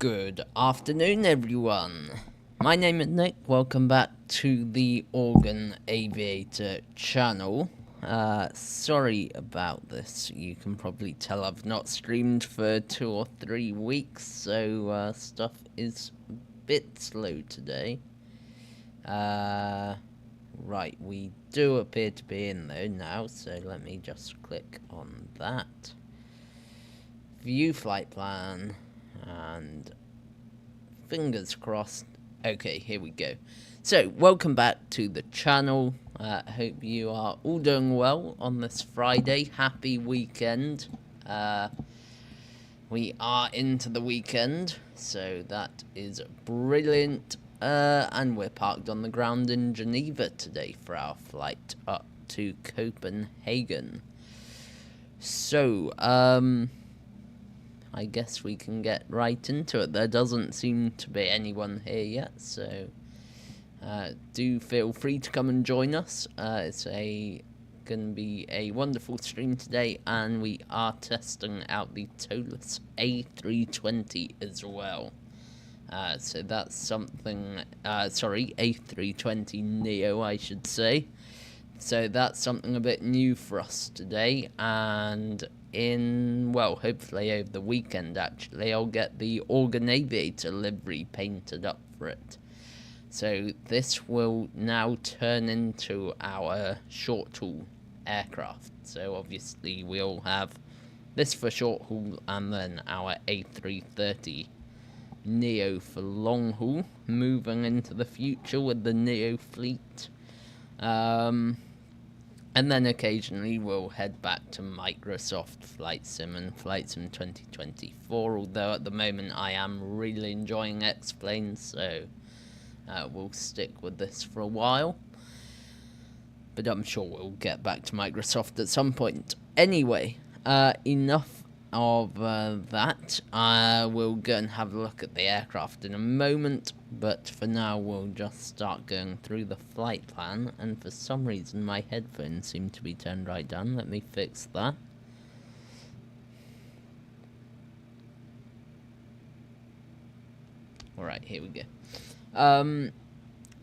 Good afternoon, everyone. My name is Nick. Welcome back to the Organ Aviator channel. Sorry about this. You can probably tell I've not streamed for 2 or 3 weeks, so stuff is a bit slow today. Right, we do appear to be in though now, so let me just click on that. View flight plan, and fingers crossed. Okay, here we go. So, welcome back to the channel. Hope you are all doing well on this Friday. Happy weekend. We are into the weekend, so that is brilliant. And we're parked on the ground in Geneva today for our flight up to Copenhagen. So, I guess we can get right into it. There doesn't seem to be anyone here yet, so do feel free to come and join us. It's going to be a wonderful stream today, and we are testing out the ToLiss A320 as well. So that's something, A320 Neo, I should say. So that's something a bit new for us today, and hopefully over the weekend, actually, I'll get the Organ Aviator livery painted up for it. So this will now turn into our short-haul aircraft. So obviously we'll have this for short-haul, and then our A330 Neo for long-haul, moving into the future with the Neo fleet. And then occasionally we'll head back to Microsoft VATSIM and VATSIM 2024, although at the moment I am really enjoying X-Plane, so we'll stick with this for a while. But I'm sure we'll get back to Microsoft at some point. Anyway, enough of that. We'll go and have a look at the aircraft in a moment, but for now we'll just start going through the flight plan, and for some reason my headphones seem to be turned right down. Let me fix that. Alright, here we go.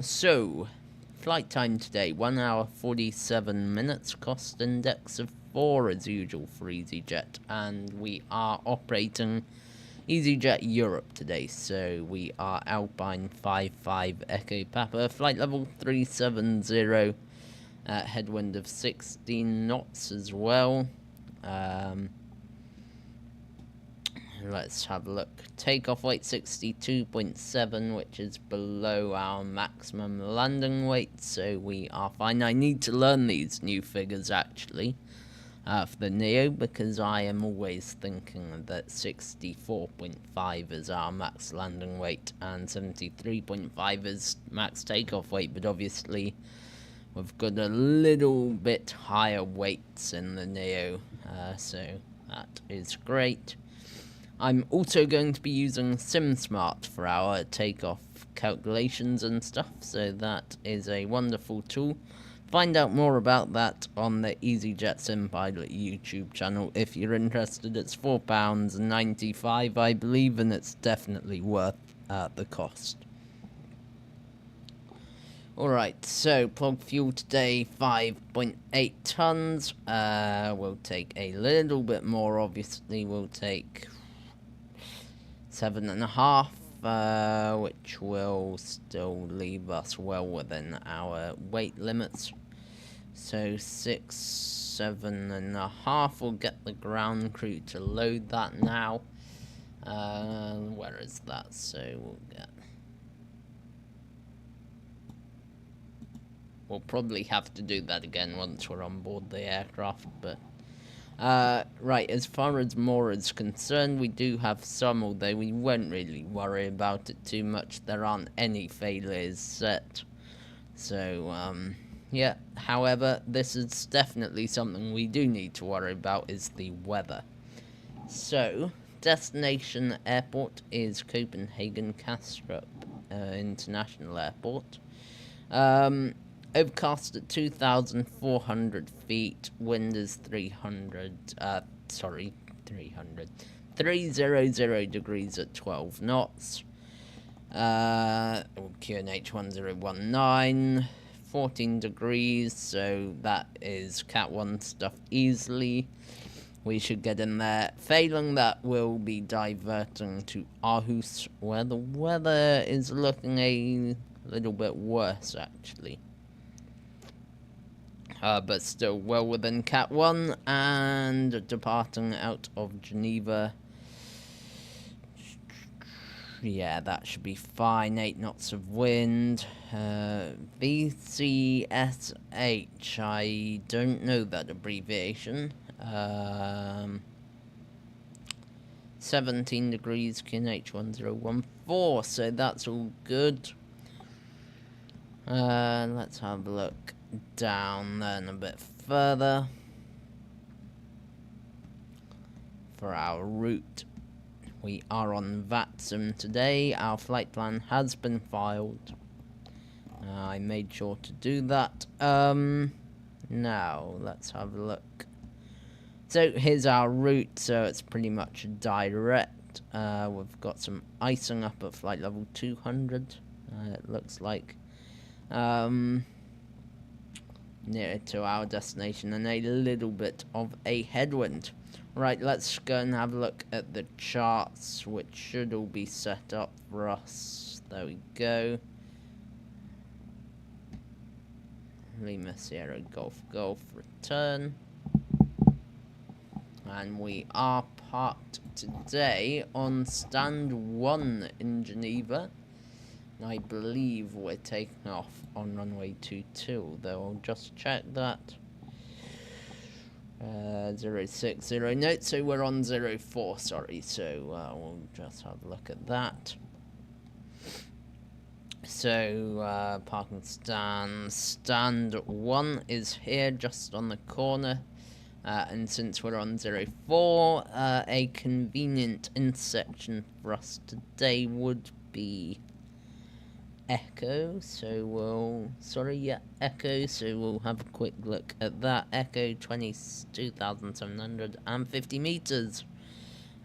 So, flight time today, 1 hour 47 minutes, cost index of 4 as usual for EasyJet, and we are operating EasyJet Europe today, so we are Alpine 55 Echo Papa, flight level 370, headwind of 16 knots as well. Let's have a look. Takeoff weight 62.7, which is below our maximum landing weight, so we are fine. I need to learn these new figures actually for the Neo, because I am always thinking that 64.5 is our max landing weight and 73.5 is max takeoff weight, but obviously we've got a little bit higher weights in the Neo, so that is great. I'm also going to be using SimSmart for our takeoff calculations and stuff, so that is a wonderful tool. Find out more about that on the EasyJet Sim Pilot YouTube channel if you're interested. It's £4.95, I believe, and it's definitely worth the cost. Alright, so plug fuel today, 5.8 tons. We'll take a little bit more, obviously. We'll take 7.5, which will still leave us well within our weight limits. So 6, 7.5. We'll get the ground crew to load that now. Where is that? So we'll probably have to do that again once we're on board the aircraft, but right, as far as more is concerned, we do have some, although we won't really worry about it too much. There aren't any failures set. So, yeah. However, this is definitely something we do need to worry about, is the weather. So, destination airport is Copenhagen Kastrup International Airport. Overcast at 2,400 feet, wind is 30 300 degrees at 12 knots. QNH 1019, 14 degrees, so that is Cat 1 stuff easily. We should get in there. Failing that, we'll be diverting to Aarhus, where the weather is looking a little bit worse, actually. But still well within Cat 1, and departing out of Geneva. Yeah, that should be fine. 8 knots of wind. VCSH, I don't know that abbreviation. 17 degrees, QNH 1014, so that's all good. Let's have a look down then a bit further for our route. We are on VATSIM today. Our flight plan has been filed. I made sure to do that. Now, let's have a look. So, here's our route. So, it's pretty much direct. We've got some icing up at flight level 200. It looks like. Near to our destination, and a little bit of a headwind. Right, let's go and have a look at the charts, which should all be set up for us. There we go. Lima Sierra Golf Golf return. And we are parked today on stand 1 in Geneva. I believe we're taking off on runway 22, although I'll just check that. 060, no, so we're on 04, sorry, so we'll just have a look at that. So, parking stand 1 is here, just on the corner, and since we're on 04, a convenient intersection for us today would be Echo, so Echo, so we'll have a quick look at that. Echo 22,750 meters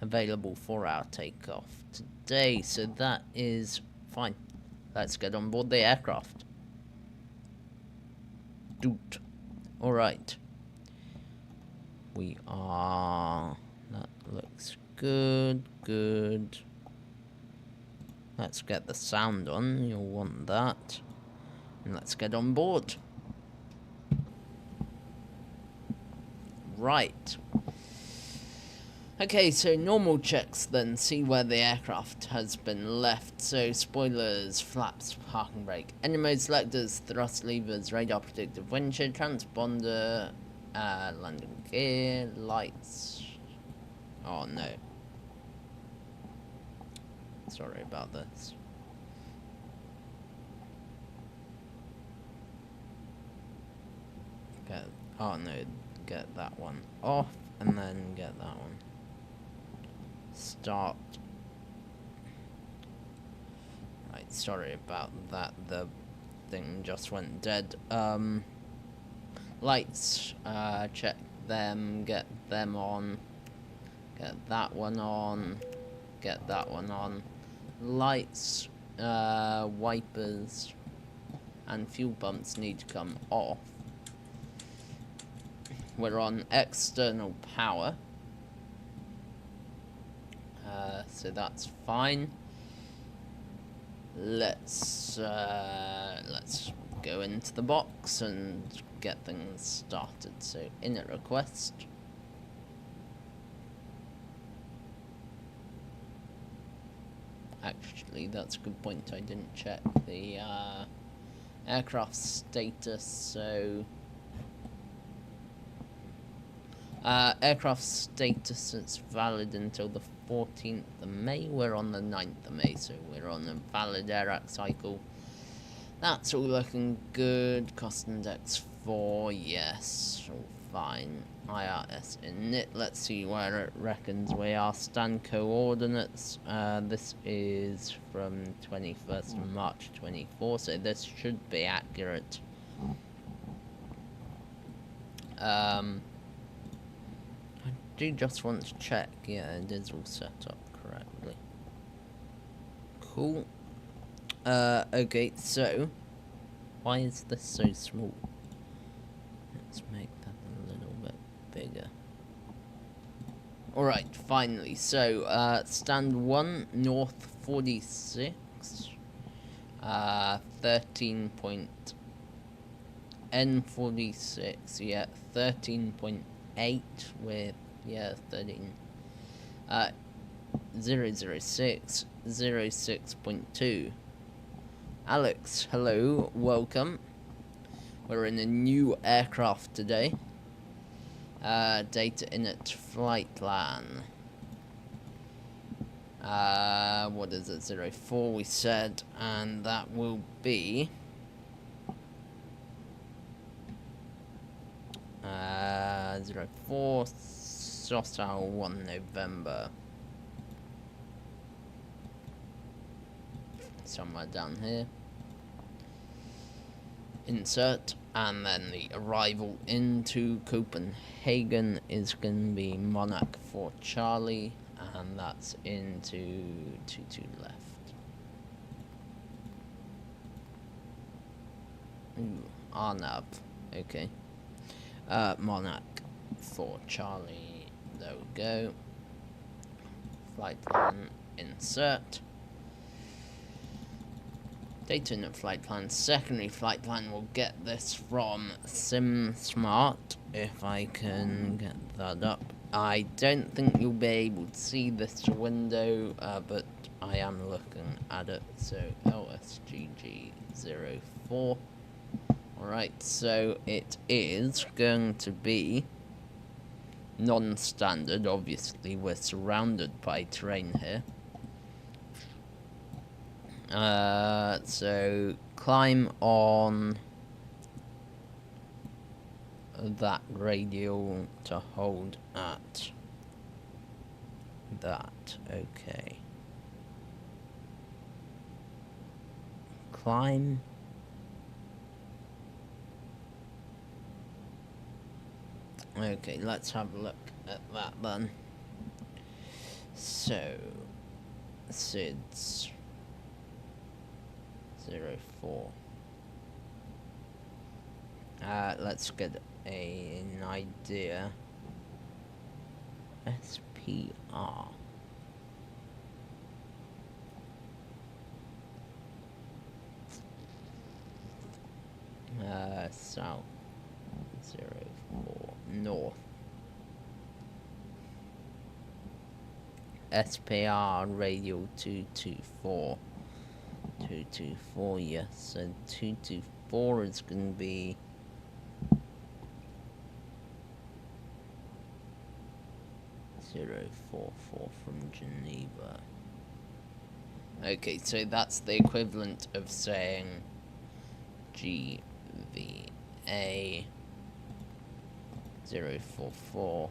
available for our takeoff today, so that is fine. Let's get on board the aircraft. Doot. Alright. We are... That looks good. Let's get the sound on, you'll want that. And let's get on board. Right. Okay, so normal checks then, see where the aircraft has been left. So spoilers, flaps, parking brake, engine mode selectors, thrust levers, radar predictive windshield, transponder, landing gear, lights. Oh no. Sorry about this. Get that one off, and then get that one. Start. Right, sorry about that, the thing just went dead. Lights, check them, get them on, get that one on, get that one on. Lights, wipers, and fuel pumps need to come off. We're on external power, so that's fine. Let's go into the box and get things started. So init request. Actually, that's a good point. I didn't check the aircraft status. So aircraft status is valid until the 14th of May. We're on the 9th of May, so we're on a valid AIRAC cycle. That's all looking good. Cost index 4, yes, all fine. IRS init. Let's see where it reckons we are. Stand coordinates. This is from 21st of March 24, so this should be accurate. I do just want to check. Yeah, it is all set up correctly. Cool. Okay, so why is this so small? Let's make that a little bit bigger. Alright, finally. So, stand 1, north 46. 13 point N46, yeah, 13.8 with, yeah, 13. 006, 06.2. Alex, hello, welcome. We're in a new aircraft today. Data init flight plan. What is it? 04 we said, and that will be 04 Sosal 1 November. Somewhere down here. Insert, and then the arrival into Copenhagen is going to be Monarch 4 Charlie, and that's into 22 left. Ooh, Arnav, okay. Monarch 4 Charlie, there we go. Flight plan, insert. Data in flight plan, secondary flight plan, will get this from SimSmart, if I can get that up. I don't think you'll be able to see this window, but I am looking at it, so LSGG04. Alright, so it is going to be non-standard, obviously we're surrounded by terrain here. So climb on that radial to hold at that, okay. Climb. Okay, let's have a look at that then. So, SIDS 04. Let's get an idea. SPR. South 04 north. SPR radial 224. 224, yes. So 224 is going to be 044 from Geneva. Okay, so that's the equivalent of saying GVA 044.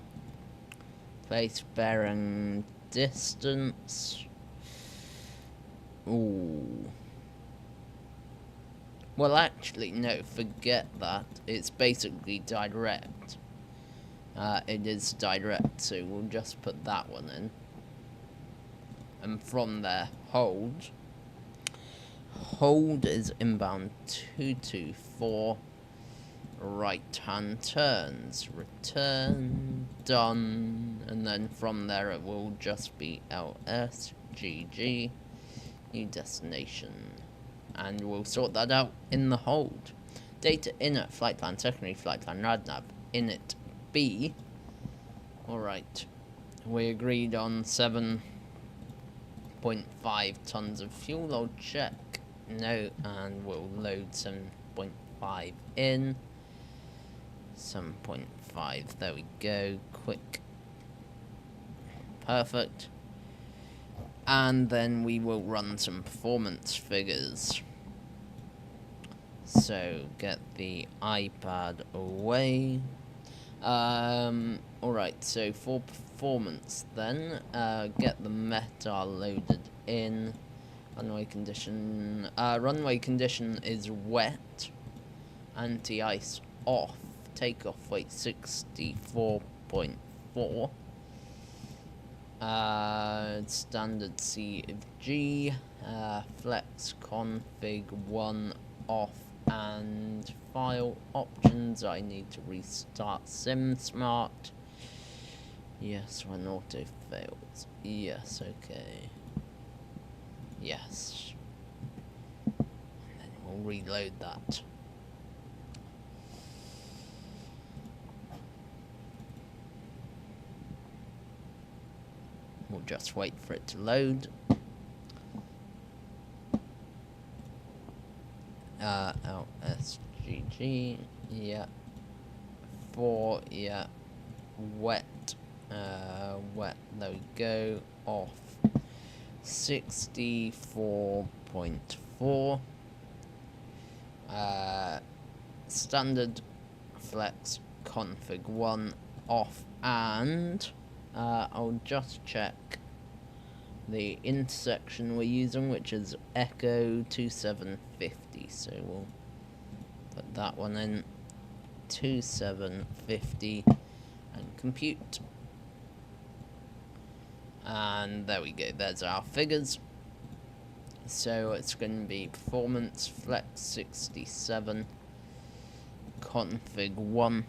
Place bearing distance. Ooh. Well, actually, no, forget that. It's basically direct. It is direct, so we'll just put that one in. And from there, hold. Hold is inbound 224. Right-hand turns. Return. Done. And then from there, it will just be LSGG. New destination. And we'll sort that out in the hold. Data init flight plan, secondary flight plan, radnav, init B. Alright. We agreed on 7.5 tons of fuel. I'll check. No, and we'll load 7.5 in. 7.5, there we go. Quick. Perfect. And then we will run some performance figures. So get the iPad away. Alright, so for performance then, get the meta loaded in. Runway condition. Runway condition is wet. Anti-ice off. Takeoff weight 64.4. Standard C of G, flex config 1 off, and file options. I need to restart SimSmart. Yes, when auto fails. Yes, okay. Yes. And then we'll reload that. We'll just wait for it to load. LSGG, yeah. 4, yeah. Wet, wet, there we go. Off 64.4. Standard flex config 1 off, and I'll just check the intersection we're using, which is Echo 2750. So we'll put that one in, 2750, and compute. And there we go, there's our figures. So it's going to be performance flex 67, config 1,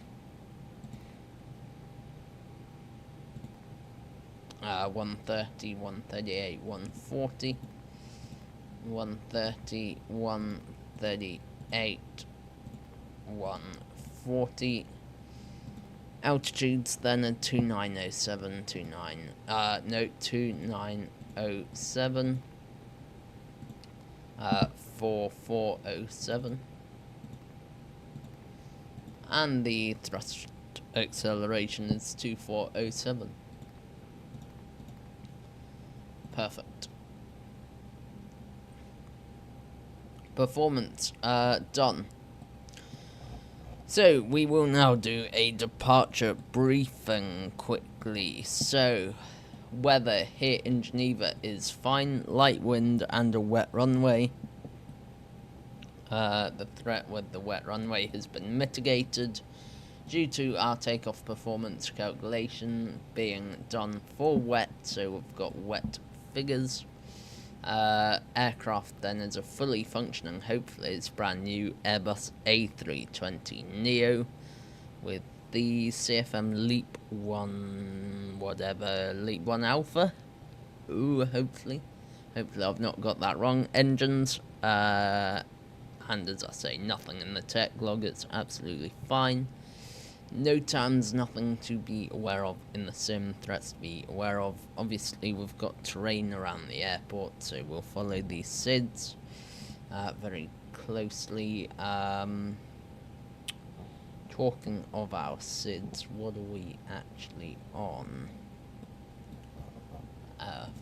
130, 138, 140, 130, 138, 140. Altitudes then are 2907, 2907, 4407, and the thrust acceleration is 2407. Perfect. Performance done. So we will now do a departure briefing quickly. So weather here in Geneva is fine, light wind and a wet runway. The threat with the wet runway has been mitigated due to our takeoff performance calculation being done for wet, so we've got wet figures. Aircraft then is a fully functioning, hopefully it's brand new, Airbus A320 Neo with the CFM Leap 1 whatever, Leap 1 Alpha. Ooh, hopefully I've not got that wrong. Engines, and as I say, nothing in the tech log, it's absolutely fine. No TAMs, nothing to be aware of in the sim, threats to be aware of. Obviously we've got terrain around the airport, so we'll follow these SIDs very closely. Talking of our SIDs, what are we actually on?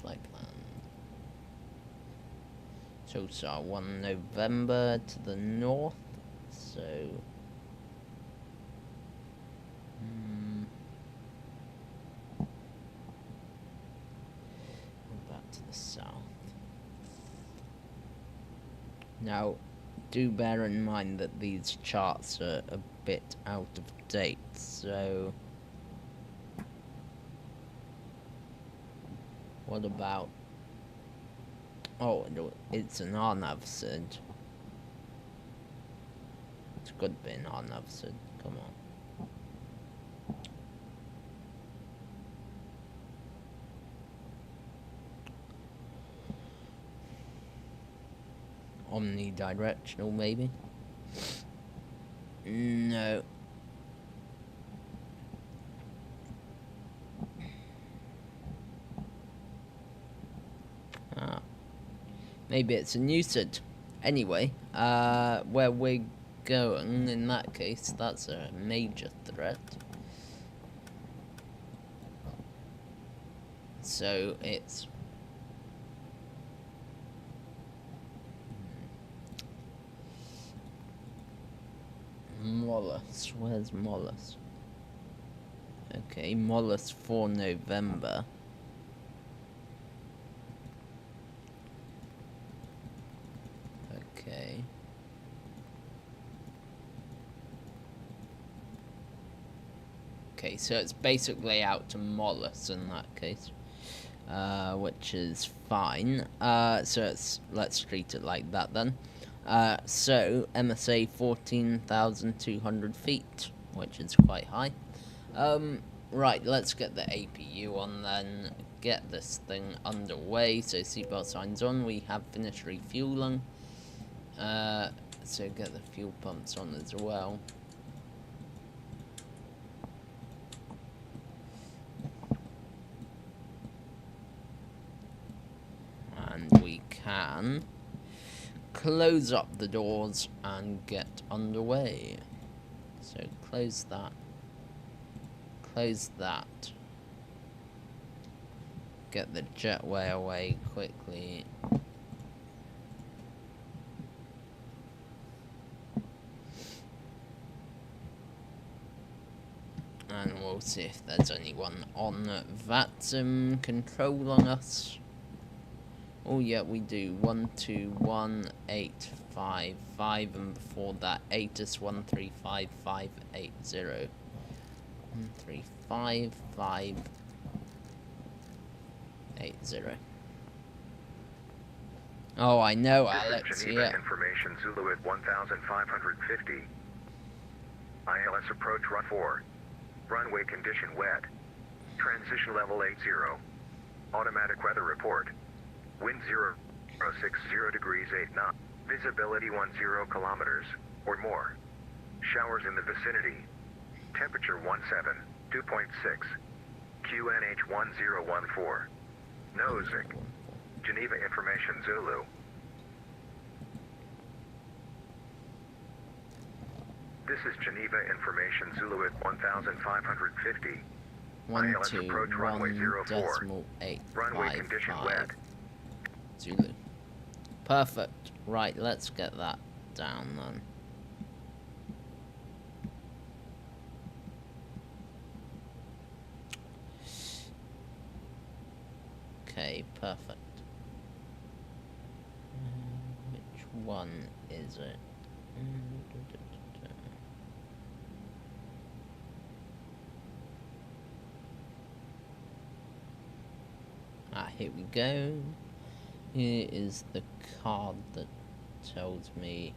Flight plan. TOSAR 1 November to the north, so back to the south. Now, do bear in mind that these charts are a bit out of date, so what about... Oh, it's an RNAV SID. It's could be an RNAV SID, come on. Omnidirectional, maybe? No. Maybe it's a new SID. Anyway, where we're going, in that case, that's a major threat. So it's... Mollusk. Where's Mollusk? Okay, Mollusk for November. Okay. Okay, so it's basically out to Mollusk in that case. which is fine. So let's treat it like that then. So MSA 14,200 feet, which is quite high. Right, let's get the APU on then, get this thing underway. So seatbelt signs on, we have finished refueling. So get the fuel pumps on as well. And we can close up the doors and get underway. So close that. Close that. Get the jetway away quickly. And we'll see if there's anyone on VATSIM controlling us. Oh yeah, we do. 121855, and before that 8 is 135580. 135580. Oh, I know, Alex. This is Geneva information, Zulu at 1550. ILS approach run 4. Runway condition wet. Transition level 80. Automatic weather report. Wind 060 degrees 8 knots. Visibility 10 kilometers or more. Showers in the vicinity. Temperature 17, 2.6. QNH 1014. Nosing. Geneva information, Zulu. This is Geneva information, Zulu at 1550. ILS approach runway 04. Runway condition wet. Zulu. Perfect. Right, let's get that down then. Okay, perfect. Which one is it? Here we go. Here is the card that tells me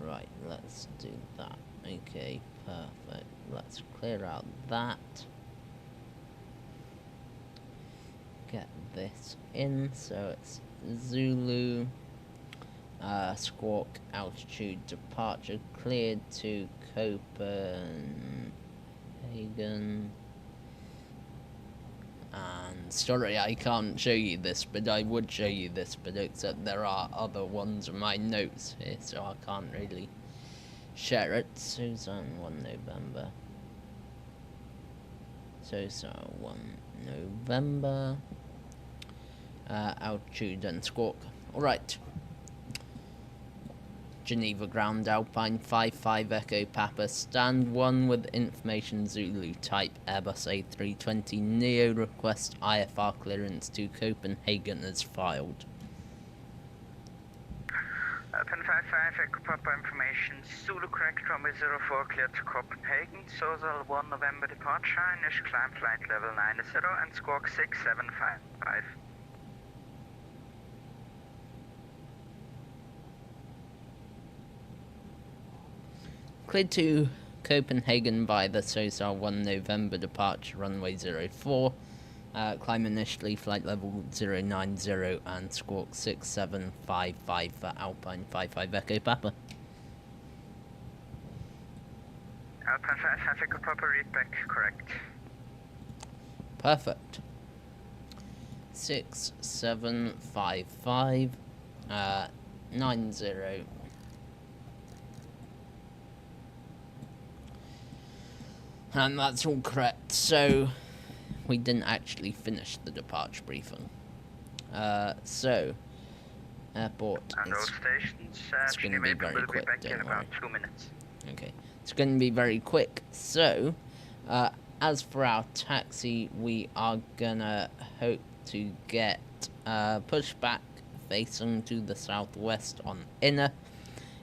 right, let's do that. Okay, perfect. Let's clear out that. Get this in, so it's Zulu. Squawk altitude departure cleared to Copenhagen. And sorry, I can't show you this, but I would show you this, but except there are other ones of my notes here, so I can't really share it. Susan 1 November. Susan 1 November. Altitude and squawk. Alright. Geneva ground Alpine 55 Echo Papa, stand 1 with information Zulu, type Airbus A320 Neo, request IFR clearance to Copenhagen as filed. Alpine 55 Echo Papa information, Zulu correct runway 04 cleared to Copenhagen, Sozal 1 November departure, initial climb flight level 90 and squawk 6755. Cleared to Copenhagen by the Sozal 1 November departure runway 04. Climb initially flight level 090 and squawk 6755 for Alpine 55 Echo Papa. Alpine 55 Echo Papa, read back correct. Perfect. 6755 90. And that's all correct. So we didn't actually finish the departure briefing. So airport And all stations, it's going to be very will quick, be back don't in worry. about 2 minutes. Okay, it's going to be very quick. So as for our taxi, we are gonna hope to get pushed back facing to the southwest on inner.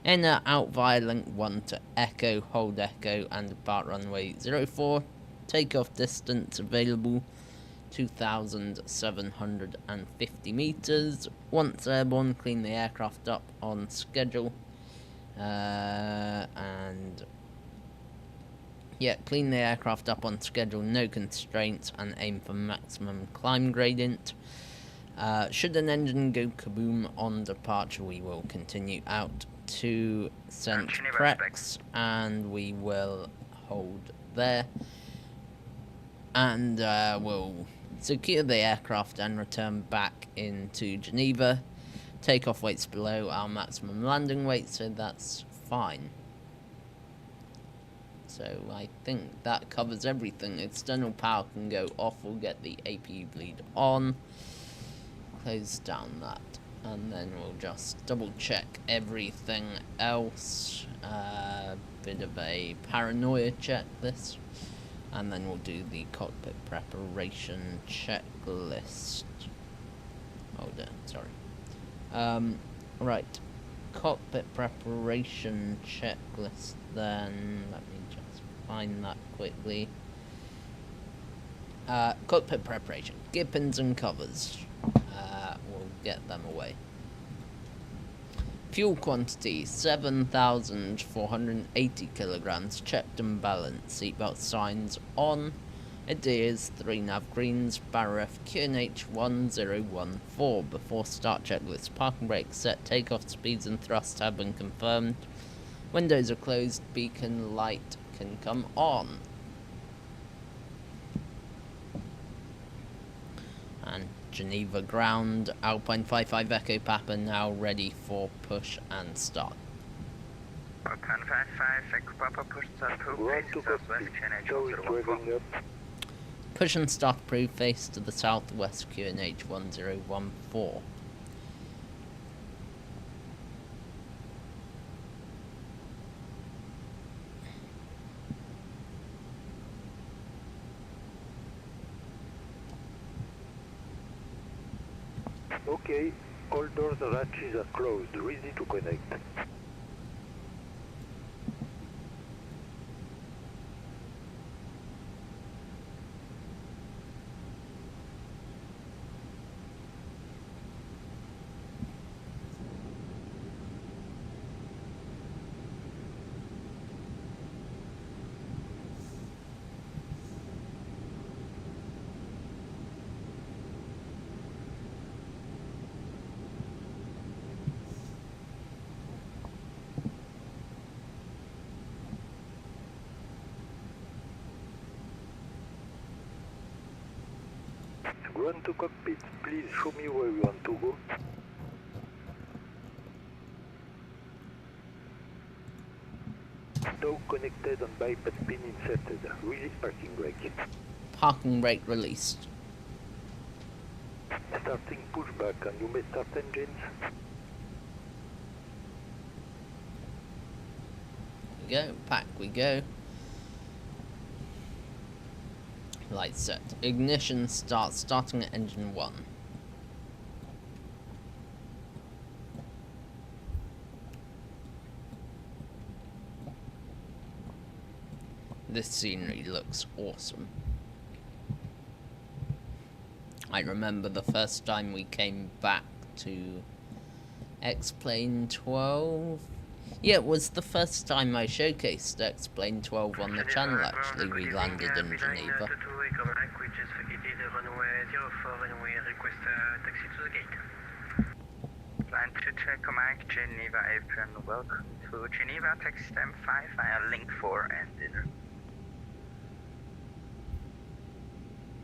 Enter out via link 1 to Echo, hold Echo, and depart runway 04. Takeoff distance available 2,750 meters. Once airborne, clean the aircraft up on schedule. Clean the aircraft up on schedule, no constraints, and aim for maximum climb gradient. Should an engine go kaboom on departure, we will continue out to St. Prex, and we will hold there. And we'll secure the aircraft and return back into Geneva. Takeoff weight's below our maximum landing weight, so that's fine. So I think that covers everything. External power can go off. We'll get the APU bleed on. Close down that. And then we'll just double check everything else. Bit of a paranoia check this. And then we'll do the cockpit preparation checklist. Hold on, sorry. Right. Cockpit preparation checklist then. Let me just find that quickly. Cockpit preparation. Gear pins and covers. We'll get them away. Fuel quantity 7,480 kilograms. Checked and balanced. Seatbelt signs on. Adheres 3 nav greens. Barref QNH 1014. Before start checklist. Parking brake set. Takeoff speeds and thrust have been confirmed. Windows are closed. Beacon light can come on. And Geneva ground, Alpine 55 Echo Papa now ready for push and start. Alpine 55 Echo Papa push start proof, southwest QNH 1014. Push and start approved, face to the southwest QNH 1014. Okay, all doors and hatches are closed, ready to connect. Run to cockpit, please show me where you want to go. Dog connected and bypass pin inserted. Release parking brake. Parking brake released. Starting pushback, and you may start engines. We go, back we go. Lights set. Ignition start. Starting at engine 1. This scenery looks awesome. I remember the first time we came back to X-Plane 12. Yeah, it was the first time I showcased X-Plane 12 on the channel, actually. We landed in Geneva. Line 2 check Mike, Geneva apron, welcome to Geneva, taxi stamp 5 via link 4 and dinner.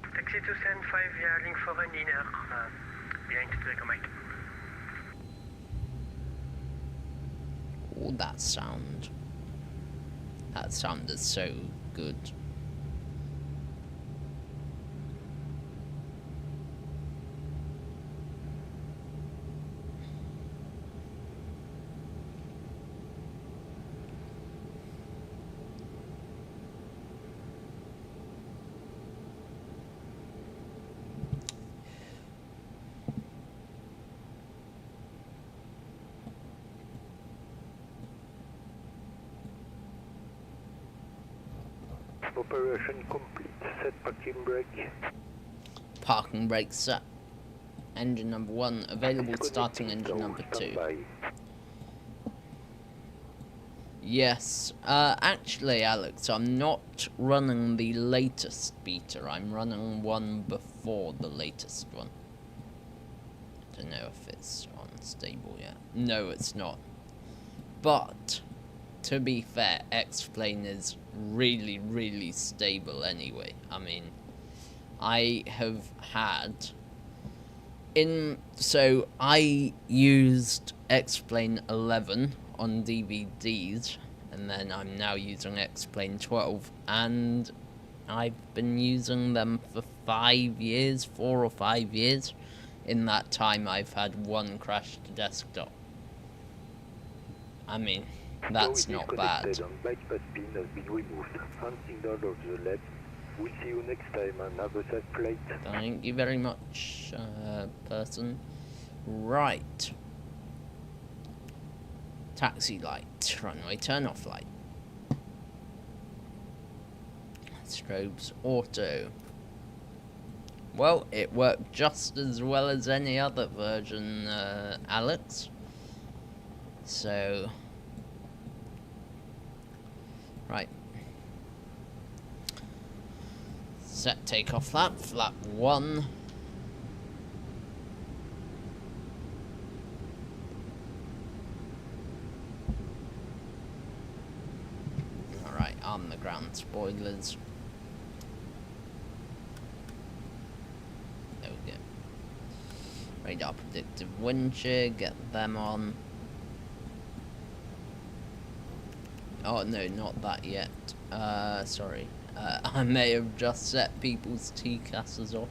Taxi to stand 5 via link 4 and dinner, behind to check Mike. Oh, that sound. That sound is so good. Operation complete. Set parking brake. Parking brake set. Engine number 1 available, starting engine number 2. Yes, actually Alex, I'm not running the latest beta, I'm running one before the latest one. Don't know if it's unstable yet. No, it's not. But, to be fair, X-Plane is really, really stable anyway. I mean, I have had... So, I used X-Plane 11 on DVDs, and then I'm now using X-Plane 12, and I've been using them for 5 years, 4 or 5 years. In that time, I've had one crash to desktop. I mean, that's not bad. And bypass pin has been removed. Hand signal of the left. We'll see you next time and have a safe flight. Thank you very much, person. Right. Taxi light, runway turn off light. Strobes auto. Well, it worked just as well as any other version, Alex. So, right. Set takeoff flap, flap 1. Alright, arm the ground spoilers. There we go. Radar predictive wind shear, get them on. Oh no, not that yet. Sorry. I may have just set people's TCASs off.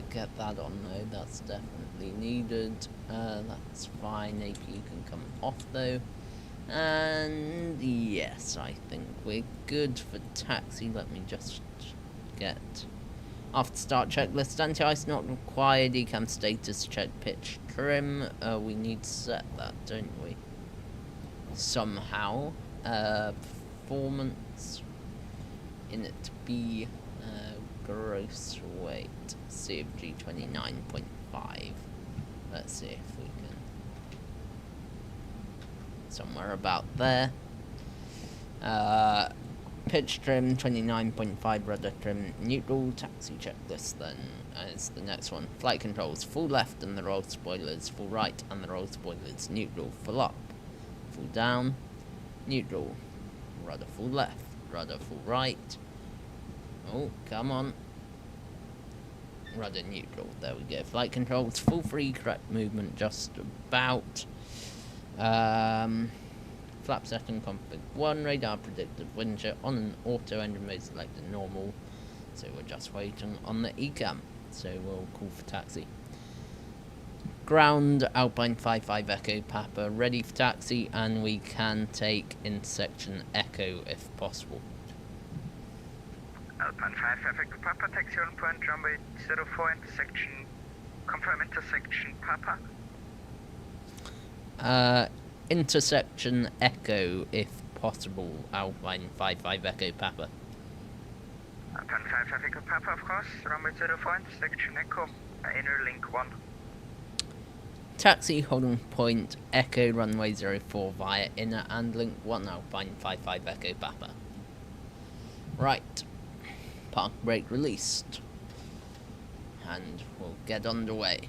Get that on though, that's definitely needed. That's fine, AP can come off though. And yes, I think we're good for taxi. Let me just get... After start checklist, anti-ice not required, ECAM status check, pitch trim. We need to set that, don't we? Somehow. Performance... in it to be gross weight CFG 29.5. Let's see if we can somewhere about there. Pitch trim 29.5, rudder trim neutral. Taxi checklist then is the next one. Flight controls full left and the roll spoilers full right and the roll spoilers neutral. Full up, full down, neutral, rudder full left, rudder full right. Oh, come on. Rudder neutral. There we go. Flight controls full free, correct movement just about. Flap setting config 1, radar predictive wind shear on an auto, engine mode selected normal. So we're just waiting on the ECAM. So we'll call for taxi. Ground, Alpine 55 Echo Papa, ready for taxi, and we can take intersection Echo if possible. Alpine 5 Echo Papa, taxi on point, runway 04, intersection, confirm intersection Papa. Intersection Echo if possible, Alpine 55 Echo Papa. Alpine 5 Echo Papa, of course, runway 04, intersection Echo, inner link 1. Taxi holding point Echo runway 04 via inner and link 1, Alpine 55 Echo Papa. Right. Park brake released. And we'll get underway.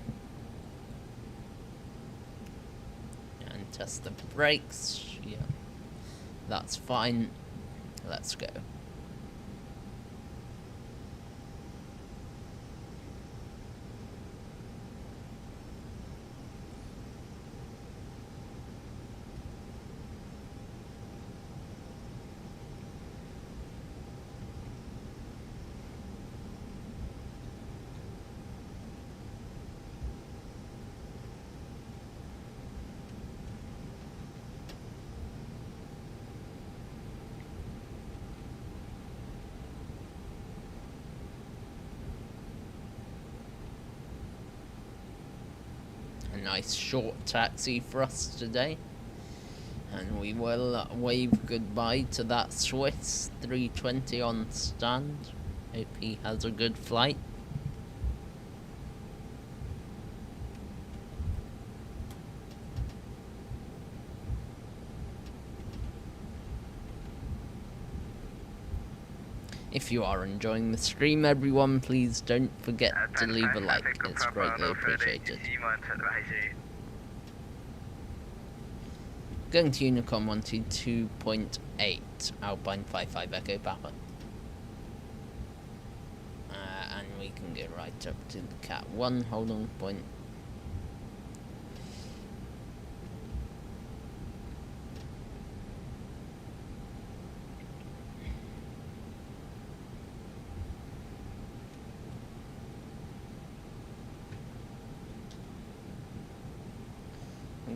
And test the brakes. Yeah. That's fine. Let's go. Nice short taxi for us today. And we will wave goodbye to that Swiss 320 on stand. Hope he has a good flight. If you are enjoying the stream, everyone, please don't forget to leave a like. It's greatly appreciated. Going to Unicorn 122.8, Alpine 55 Echo Papa. And we can go right up to the Cat 1 holding point.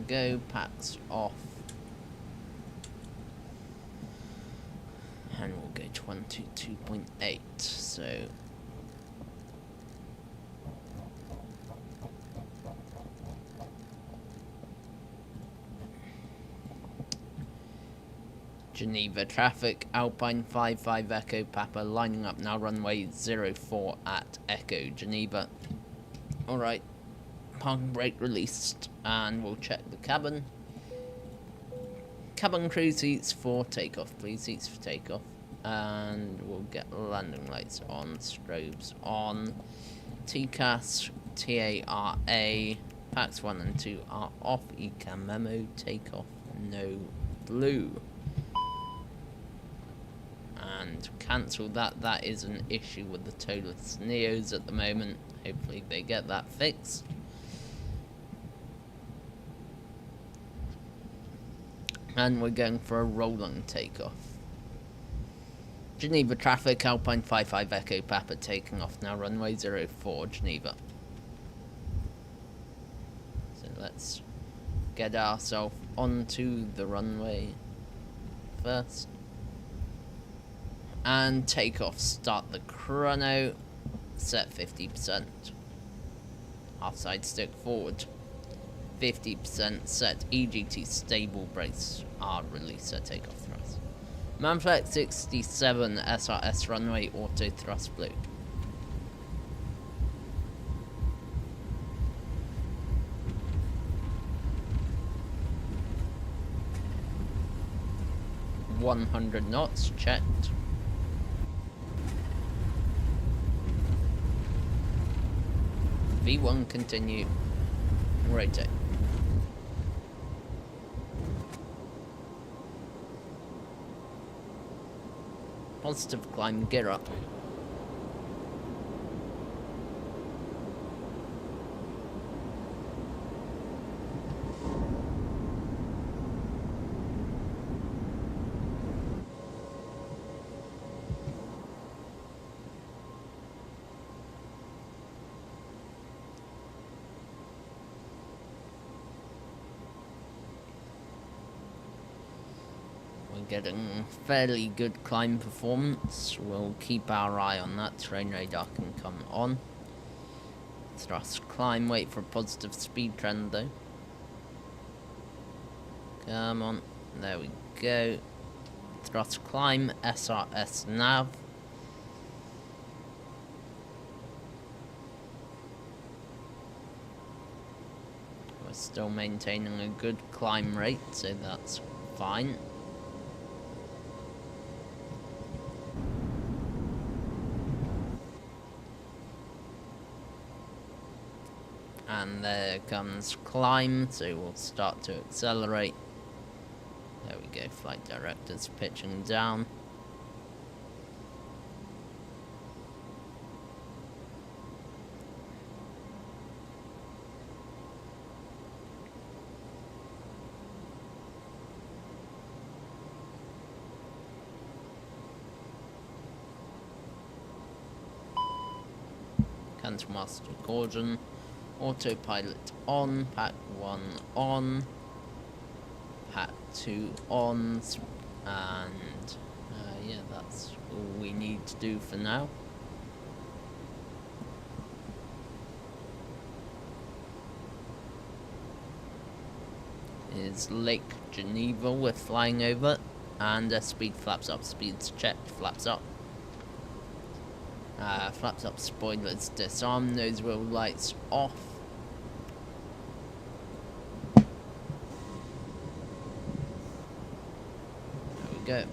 Go, packs off. And we'll go to 122.8, so Geneva traffic, Alpine 55 Echo Papa lining up now, runway 04 at Echo Geneva. Alright, parking brake released, and we'll check the cabin. Cabin crew, seats for takeoff, please, seats for takeoff. And we'll get landing lights on, strobes on. TCAS, TARA, packs 1 and 2 are off. ECAM memo, takeoff, no blue. And cancel that. That is an issue with the ToLiss Neos at the moment. Hopefully they get that fixed. And we're going for a rolling takeoff. Geneva traffic, Alpine 55 Echo Papa taking off now, runway 04 Geneva. So let's get ourselves onto the runway first. And take off, start the chrono, set 50%. Half side stick forward. 50% set, EGT stable brakes are released at takeoff thrust. Manflex 67 SRS runway auto thrust blue. .100 knots checked. V1 continue, rotate. Positive climb, gear up. Getting fairly good climb performance. We'll keep our eye on that. Terrain radar can come on. Thrust climb, wait for a positive speed trend though. Come on, there we go. Thrust climb, SRS nav. We're still maintaining a good climb rate, so that's fine. And there comes climb, so we'll start to accelerate. There we go, flight director's pitching down. Cancel master caution. Autopilot on, pack 1 on, pack 2 on, and yeah, that's all we need to do for now. is Lake Geneva we're flying over, and speed flaps up, speeds checked, flaps up. Flaps up, spoilers disarm, nose wheel lights off. There we go.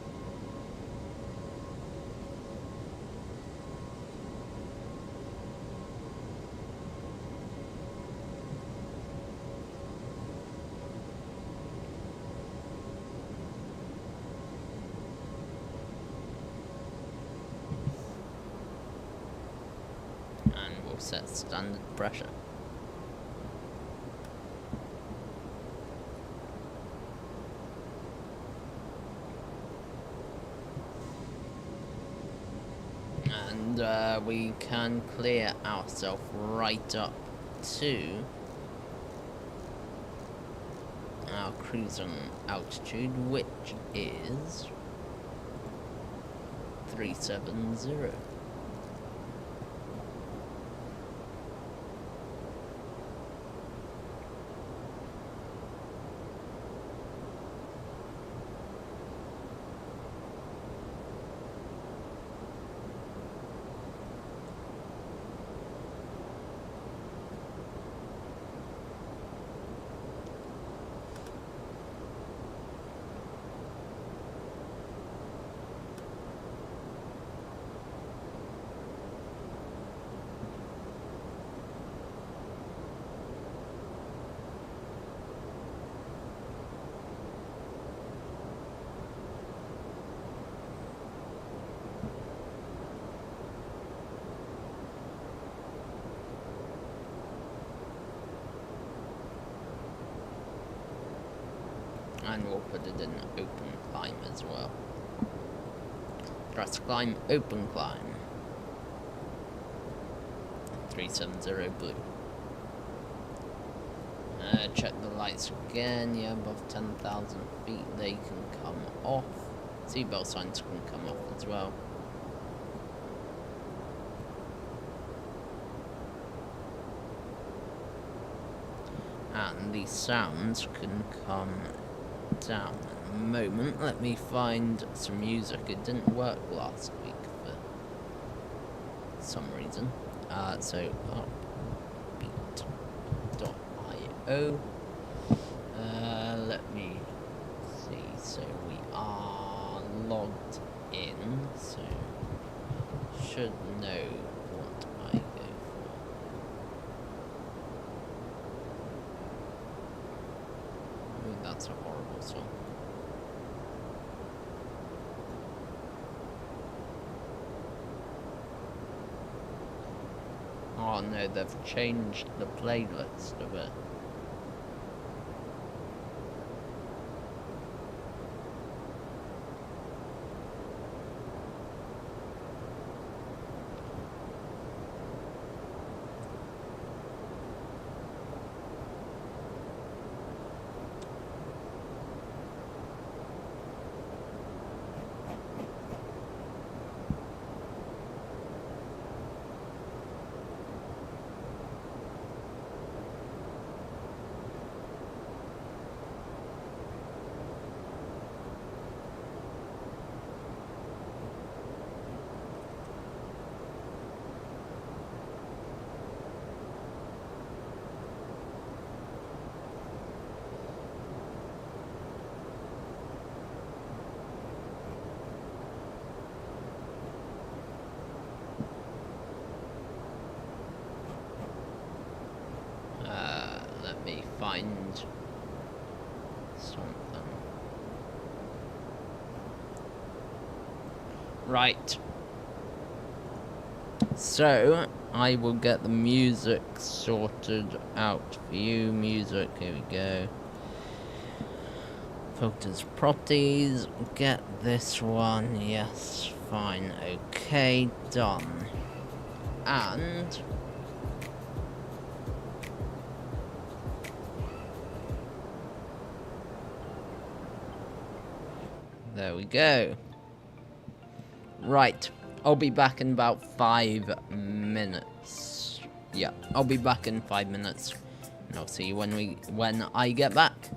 Set standard pressure. And we can clear ourselves right up to our cruising altitude, which is 370. And we'll put it in open climb as well. Thrust climb, open climb. 370 blue. Check the lights again. Yeah, above 10,000 feet they can come off. Seatbelt signs can come off as well. And the sounds can come down in a moment. Let me find some music. It didn't work last week for some reason. So upbeat.io. Let me see. So we are logged in, so should know what I go for. Ooh, that's a horrible song. Oh no, they've changed the playlist a bit. Let me find something. Right. So, I will get the music sorted out for you. Music, here we go. Filters, properties, get this one, yes, fine, okay, done. And there we go. Right, I'll be back in about 5 minutes. Yeah, I'll be back in 5 minutes. And I'll see you when I get back.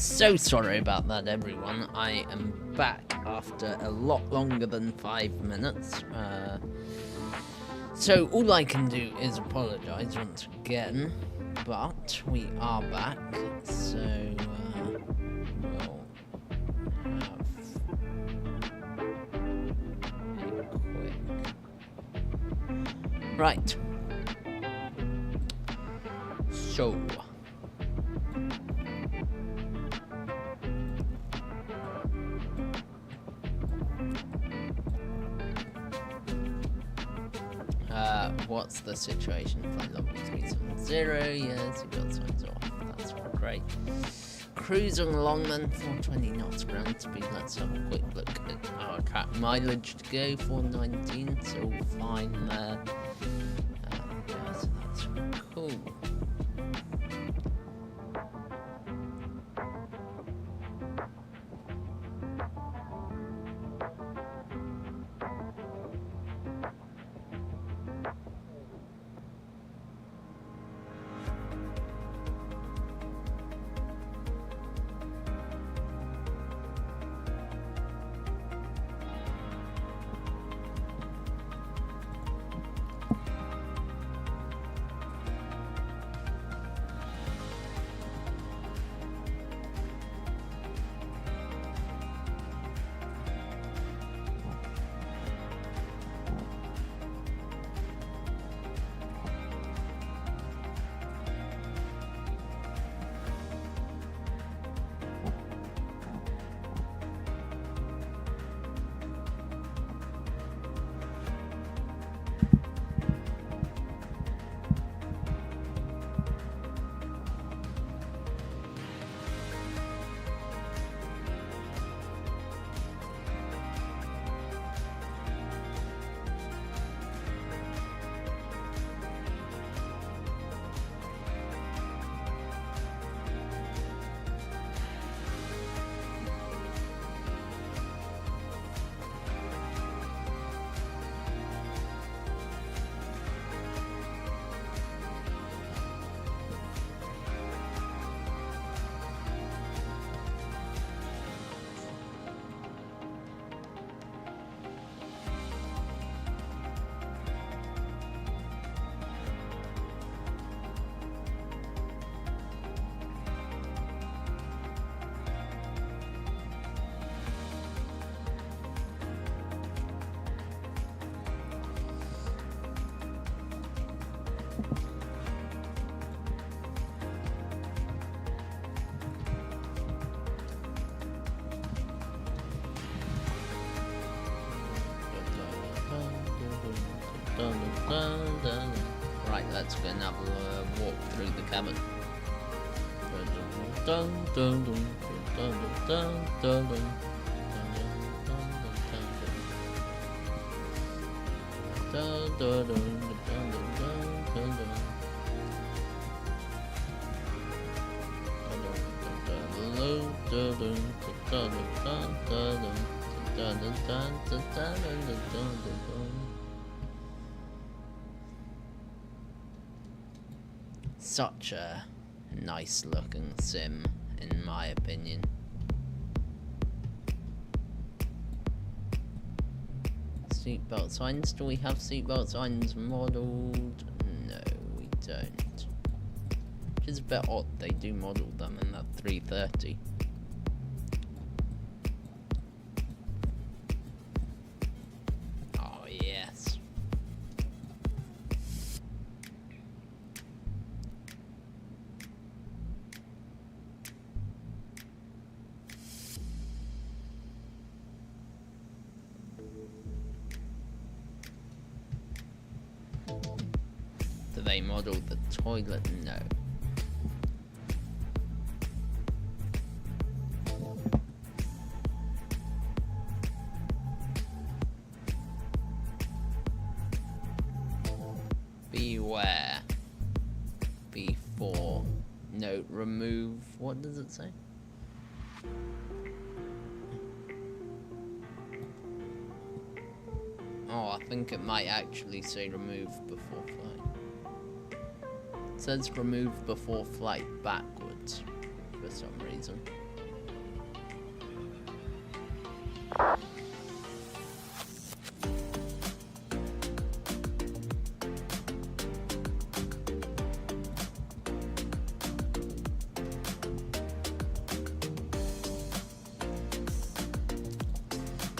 So sorry about that, everyone. I am back after a lot longer than 5 minutes. So all I can do is apologise once again, but we are back. So we'll have a quick. Right. So. What's the situation? Flight level 370, yes, you've got signs off. That's great. Cruising along then, 420 knots ground speed. Let's have a quick look at our track mileage to go. 419, so fine there. Yeah, so that's cool. Right, let's go and have a walk through the cabin. Such a nice looking sim, in my opinion. Seatbelt signs. Do we have seatbelt signs modelled? No, we don't. Which is a bit odd, they do model them in that 330. Oh, yes. Do they model the toilet? No. Beware. Before. No, remove. What does it say? Oh, I think it might actually say remove before flight. It says remove before flight backwards for some reason.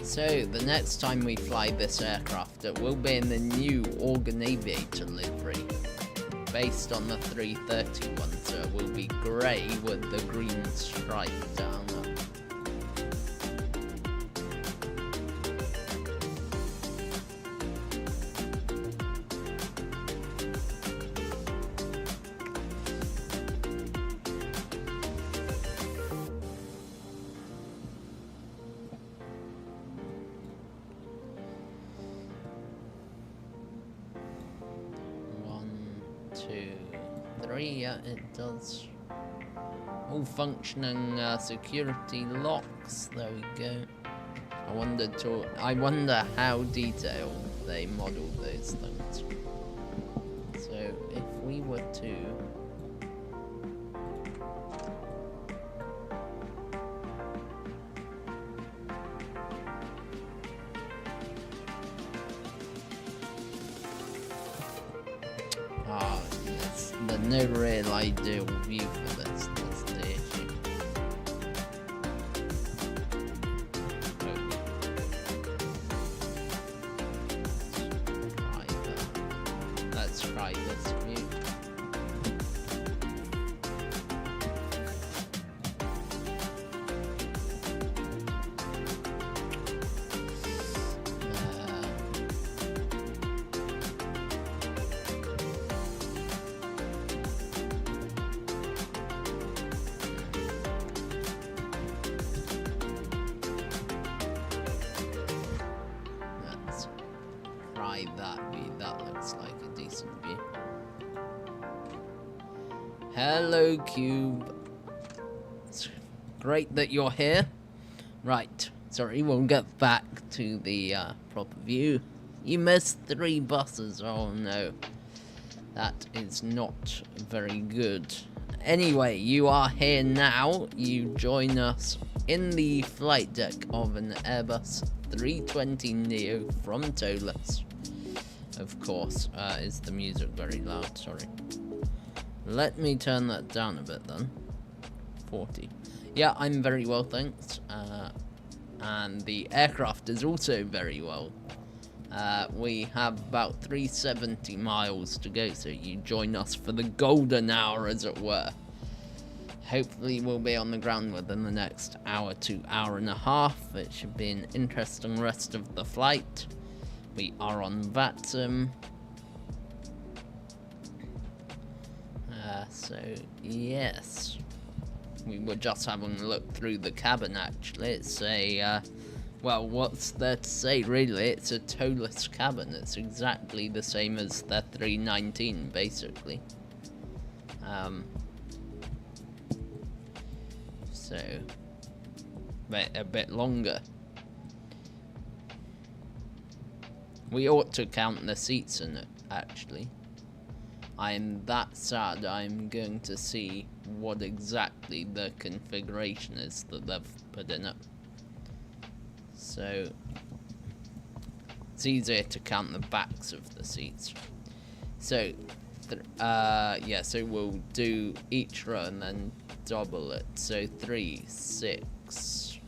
So, the next time we fly this aircraft, it will be in the new Organ Aviator livery, based on the 331, so it will be grey with the green stripe down there. Yeah, it does. All functioning security locks. There we go. I wonder how detailed they modeled those things. So if we were to no real ideal view for this, that's the issue. Let's try this view. That view, that looks like a decent view. Hello, Cube. It's great that you're here. Right, sorry, we'll get back to the proper view. You missed 3 buses, oh no. That is not very good. Anyway, you are here now. You join us in the flight deck of an Airbus 320 Neo from ToLiss. Of course, is the music very loud? Sorry. Let me turn that down a bit then. 40. Yeah, I'm very well, thanks. And the aircraft is also very well. We have about 370 miles to go, so you join us for the golden hour, as it were. Hopefully we'll be on the ground within the next hour to hour and a half. It should be an interesting rest of the flight. We are on VATSIM. So, yes. We were just having a look through the cabin, actually. It's a, well, what's there to say, really? It's a ToLiss cabin. It's exactly the same as the 319, basically. So, a bit longer. We ought to count the seats in it, actually. I'm that sad I'm going to see what exactly the configuration is that they've put in it. So, it's easier to count the backs of the seats. So, yeah, so we'll do each row and then double it. So 3, 6,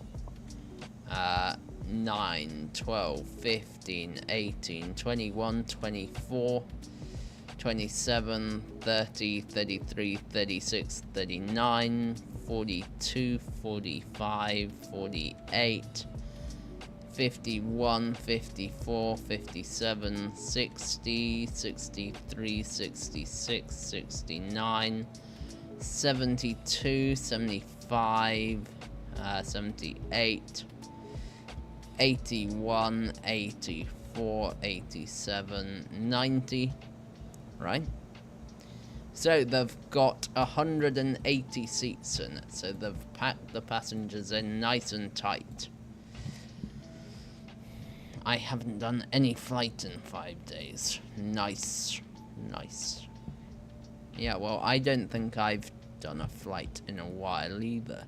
9, 12, 15, 18, 21, 24, 27, 30, 33, 36, 39, 42, 45, 48, 51, 54, 57, 60, 63, 66, 69, 72, 75, 78, 81, 84, 87, 90, right? So they've got 180 seats in it, so they've packed the passengers in nice and tight. I haven't done any flight in 5 days. Nice, nice. Yeah, well, I don't think I've done a flight in a while either.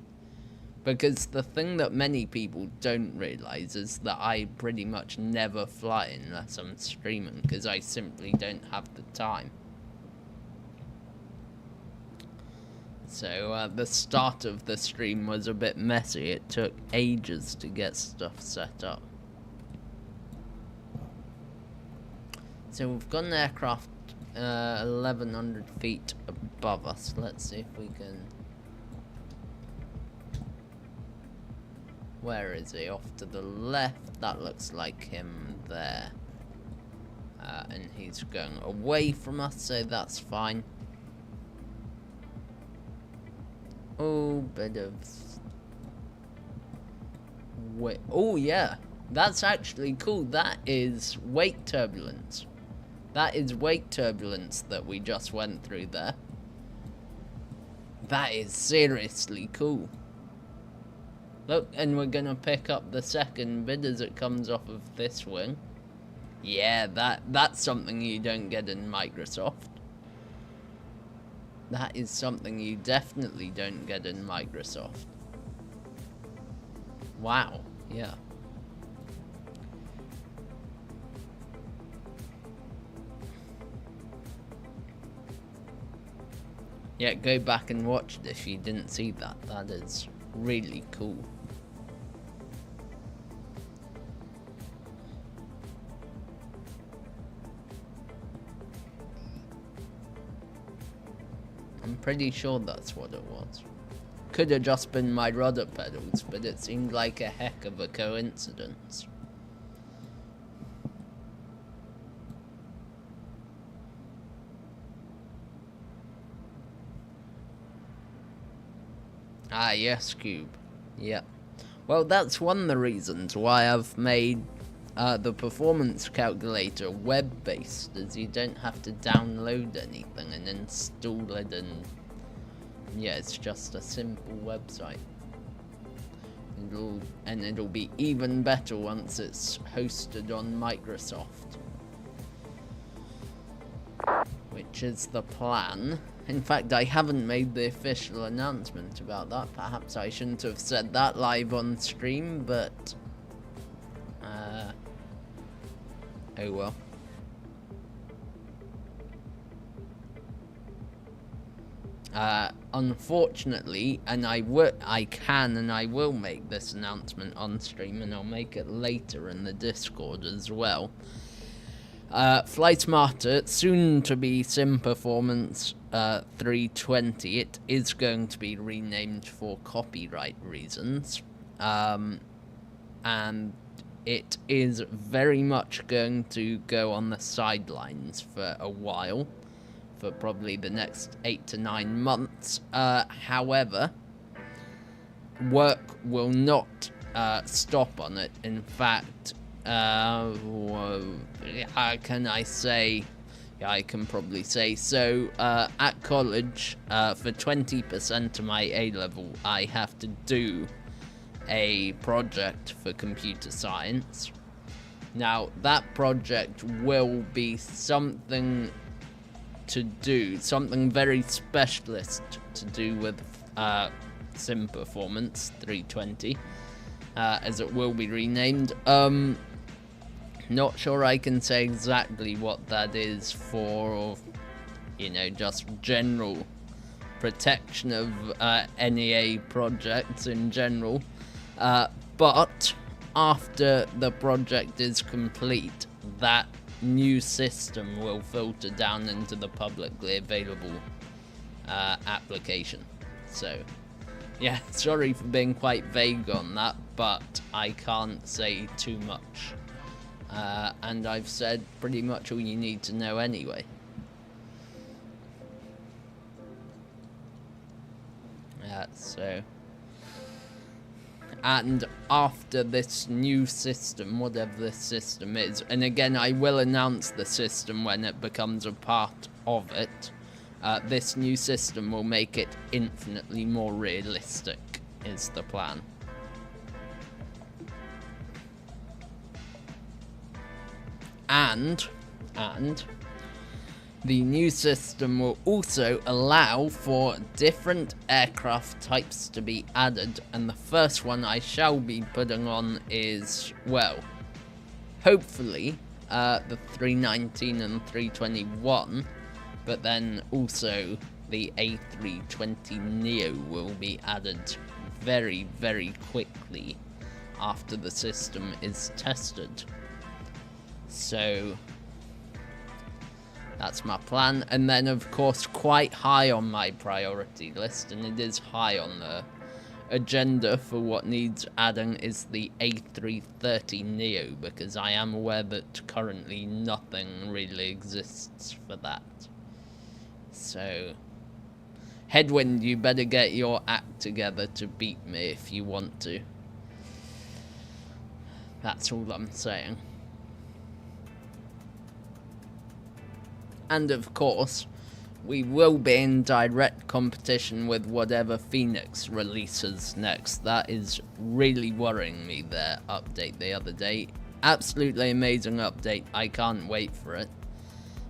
Because the thing that many people don't realise is that I pretty much never fly unless I'm streaming, because I simply don't have the time. So the start of the stream was a bit messy. It took ages to get stuff set up. So we've got an aircraft 1,100 feet above us. Let's see if we can... Where is he? Off to the left. That looks like him there. And he's going away from us, so that's fine. Oh, bit of... Wait. Oh, yeah. That's actually cool. That is wake turbulence. That is wake turbulence that we just went through there. That is seriously cool. Look, and we're gonna pick up the second bit as it comes off of this wing. Yeah, that's something you don't get in Microsoft. That is something you definitely don't get in Microsoft. Wow, yeah. Yeah, go back and watch it if you didn't see that. That is really cool. I'm pretty sure that's what it was. Could have just been my rudder pedals, but it seemed like a heck of a coincidence. Ah, yes, Cube. Yeah. Well, that's one of the reasons why I've made the performance calculator web-based, as you don't have to download anything and install it, and yeah, it's just a simple website. It'll be even better once it's hosted on Microsoft, which is the plan. In fact, I haven't made the official announcement about that. Perhaps I shouldn't have said that live on stream, but oh well. Unfortunately, and I can and I will make this announcement on stream, and I'll make it later in the Discord as well. Fly Smarter, soon to be Sim Performance 320, it is going to be renamed for copyright reasons, and it is very much going to go on the sidelines for a while, for probably the next 8 to 9 months. However, work will not stop on it. In fact, how can I say? Yeah, I can probably say so. At college, for 20% of my A-level, I have to do a project for computer science. Now, that project will be something very specialist to do with Sim Performance 320, as it will be renamed. Not sure I can say exactly what that is for, you know, just general protection of NEA projects in general. But after the project is complete, that new system will filter down into the publicly available application. So, yeah, sorry for being quite vague on that, but I can't say too much. And I've said pretty much all you need to know anyway. So... And after this new system, whatever this system is, and again, I will announce the system when it becomes a part of it, this new system will make it infinitely more realistic, is the plan. And The new system will also allow for different aircraft types to be added, and the first one I shall be putting on is, well, hopefully the 319 and 321, but then also the A320 Neo will be added very, very quickly after the system is tested. So that's my plan. And then, of course, quite high on my priority list, and it is high on the agenda for what needs adding, is the A330 Neo, because I am aware that currently nothing really exists for that. So, Headwind, you better get your act together to beat me if you want to. That's all I'm saying. And of course, we will be in direct competition with whatever Phoenix releases next. That is really worrying me, their update the other day. Absolutely amazing update. I can't wait for it.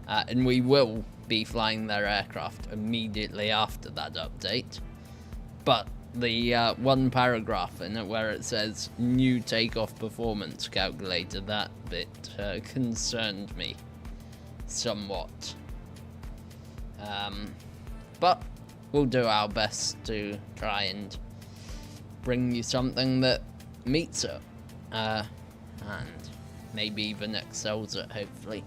And we will be flying their aircraft immediately after that update. But the one paragraph in it where it says new takeoff performance calculator, that bit concerned me somewhat. But we'll do our best to try and bring you something that meets it, and maybe even excels it, hopefully.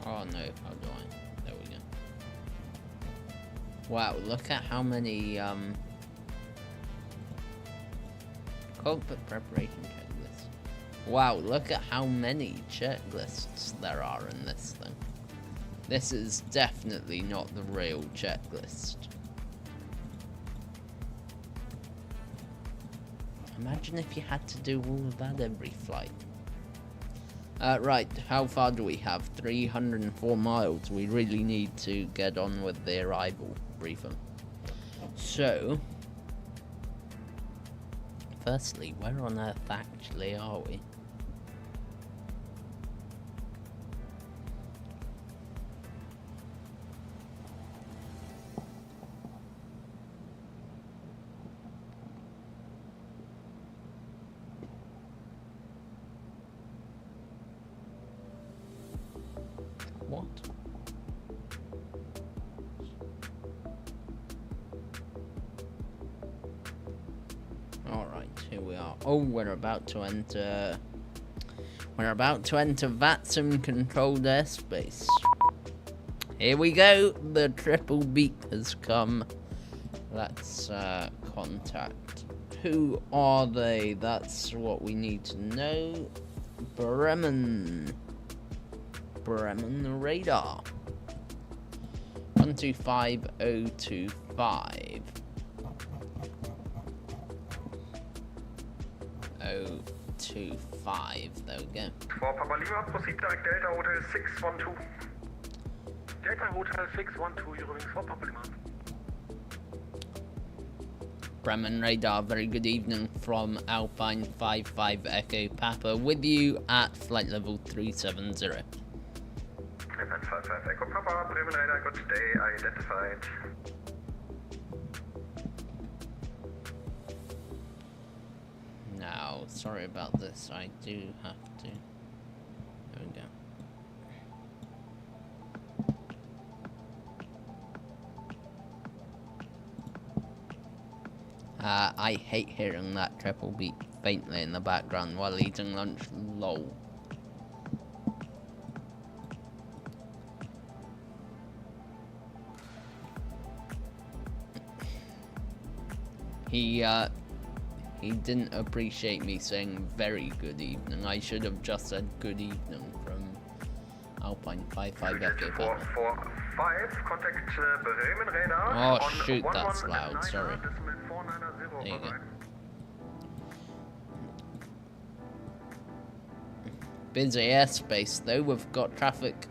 Oh no, how do I? There we go. Wow, look at how many cockpit preparation checklists. Wow, look at how many checklists there are in this thing. This is definitely not the real checklist. Imagine if you had to do all of that every flight. Right, how far do we have? 304 miles. We really need to get on with the arrival briefing. So, firstly, where on earth actually are we? What? Alright, here we are. Oh, we're about to enter VATSIM controlled airspace. Here we go. The triple beep has come. Let's contact. Who are they? That's what we need to know. Bremen radar. 125025. 025. There we go. For Papa Lima, proceed direct Delta Hotel 612. Delta Hotel 612, you're moving for Papa Lima. Bremen radar, very good evening from Alpine 55 Echo Papa, with you at flight level 370. Alpine 55 Echo Papa, Bremen radar, good day, identified. Now, sorry about this, I do have to... There we go. I hate hearing that triple beep faintly in the background while eating lunch, lol. He didn't appreciate me saying very good evening. I should have just said good evening from Alpine 55 Echo Papa. 445, contact Bremen radar. Oh shoot, that's loud, sorry. There you go. Busy airspace though, we've got traffic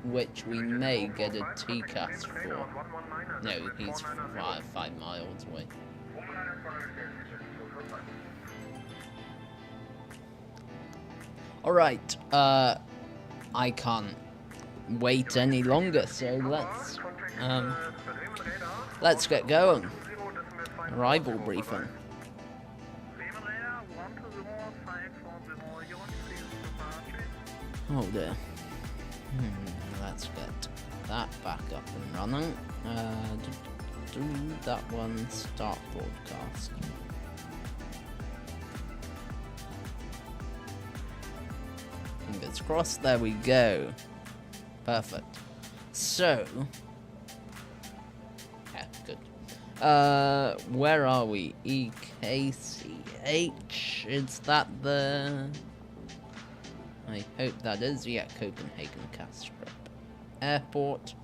which we may get a TCAS for. No, he's 5 miles away. Alright, I can't wait any longer, so let's get going. Arrival briefing. Oh dear. Let's get that back up and running. That one, start broadcast. Fingers crossed, there we go. Perfect. So, yeah, good. Where are we? EKCH, is that the... I hope that is, yeah, Copenhagen Kastrup Airport.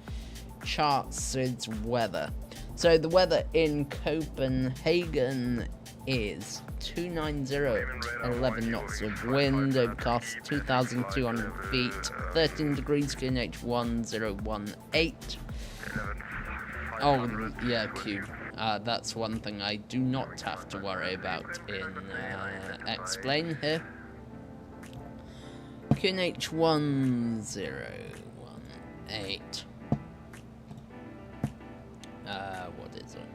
Chart SIDS weather. So the weather in Copenhagen is 290, 11 knots of wind, overcast 2,200 feet, 13 degrees, QNH 1018. Oh, yeah, Q. That's one thing I do not have to worry about in Explain here. QNH 1018. What is it?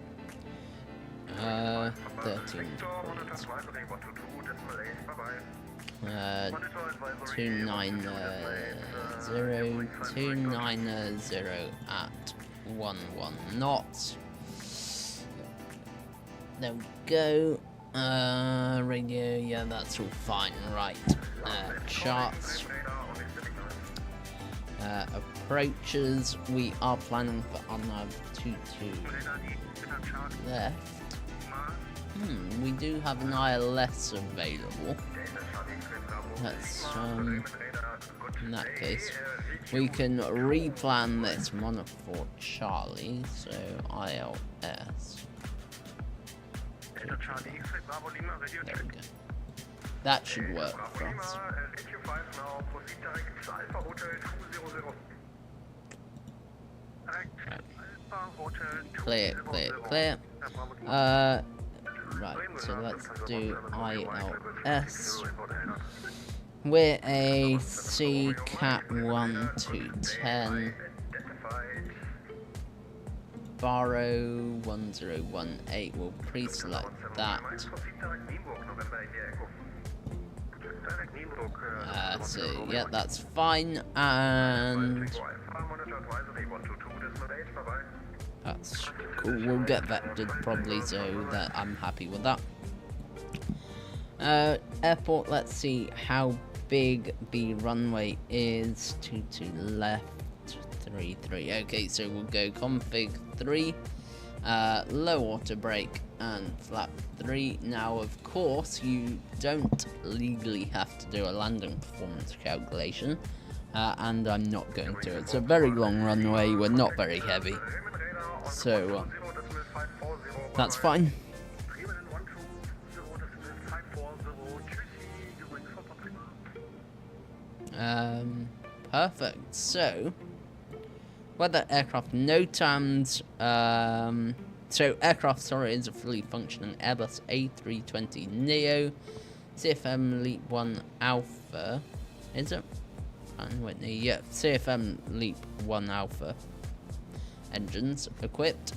13 290 at 11 knots. There we go. Radio, yeah, that's all fine, right. Charts. Approaches, we are planning for unnav 22 left. We do have an ILS available. Let's, in that case, we can replan this mono for Charlie, so ILS. There we go. That should work for us. Right. Clear. Right, so let's do ILS. We're a CCAT 1210. Barrow 1018, we'll pre-select that. So yeah, that's fine, and that's cool. We'll get vectored probably, so that I'm happy with that. Airport, let's see how big the runway is. 22 left, 33. Okay, so we'll go config 3, low auto brake and flap 3. Now, of course, you don't legally have to do a landing performance calculation, and I'm not going to. It's a very long runway, we're not very heavy, so that's fine. Perfect. So, weather, aircraft, NOTAMs. So aircraft, sorry, is a fully functioning Airbus A320 Neo, CFM Leap 1 Alpha. Is it? And Whitney, yeah, CFM Leap 1 Alpha. Engines equipped.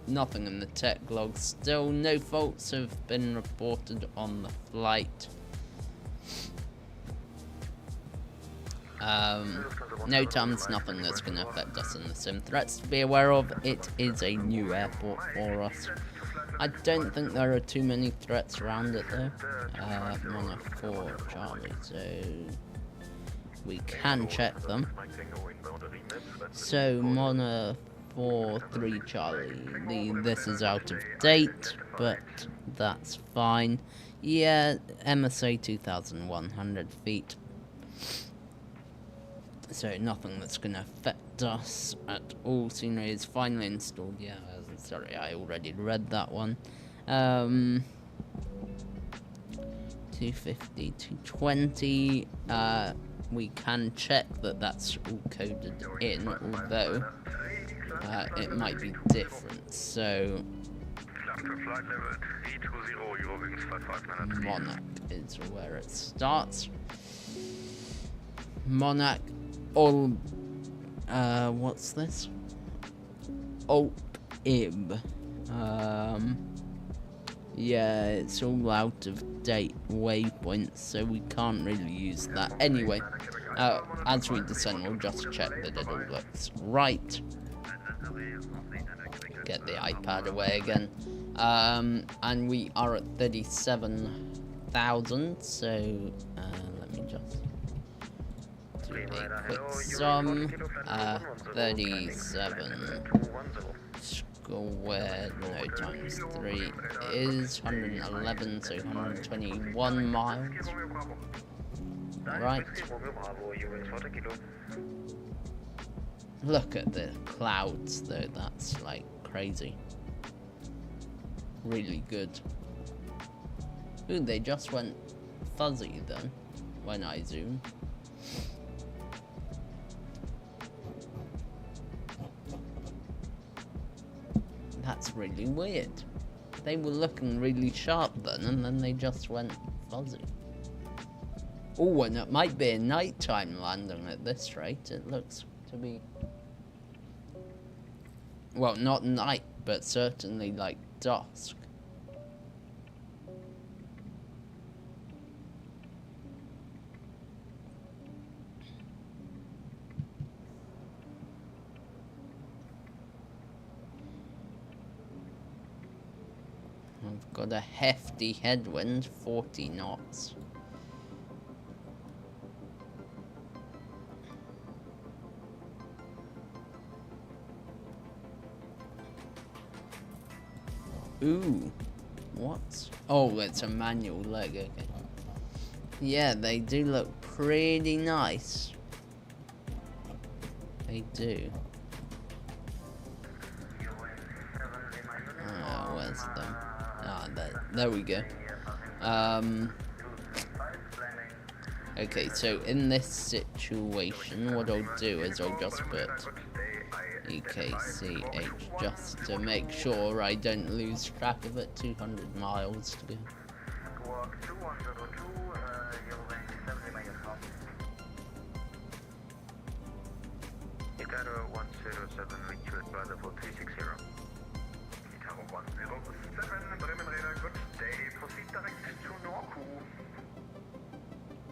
Nothing in the tech log. Still, no faults have been reported on the flight. NOTAMs, nothing that's going to affect us in the sim. Threats to be aware of, it is a new airport for us. I don't think there are too many threats around it though. Mono 4 Charlie, so we can check them. So Mono 43 Charlie. This is out of date, but that's fine. Yeah, MSA 2,100 feet. So nothing that's going to affect us at all. Scenery is finally installed. Yeah, sorry, I already read that one. 250, 220. We can check that that's all coded in, although it might be different. So Monarch is where it starts. Monarch, all what's this? Ib. Yeah, it's all out of date waypoints, so we can't really use that. Anyway, as we descend, we'll just check that it all looks right. Get the iPad away again. And we are at 37,000, so let me just do a quick sum. 37 squared, no, times 3 is 111, so 121 miles. Right. Look at the clouds, though, that's like crazy. Really good. Ooh, they just went fuzzy then, when I zoom. That's really weird. They were looking really sharp then, and then they just went fuzzy. Oh, and it might be a nighttime landing at this rate. It looks to be... well, not night, but certainly like dusk. I've got a hefty headwind, 40 knots. Ooh, what? Oh, it's a manual leg, okay. Yeah, they do look pretty nice. They do. Where's them? Ah, there we go. Okay, so in this situation, what I'll do is I'll just put EKCH just to make sure I don't lose track of it. 200 miles to go. Itaro 107, reach with brother for 360. Itaro 107, Bremenräder, good day. Proceed direct to Norku.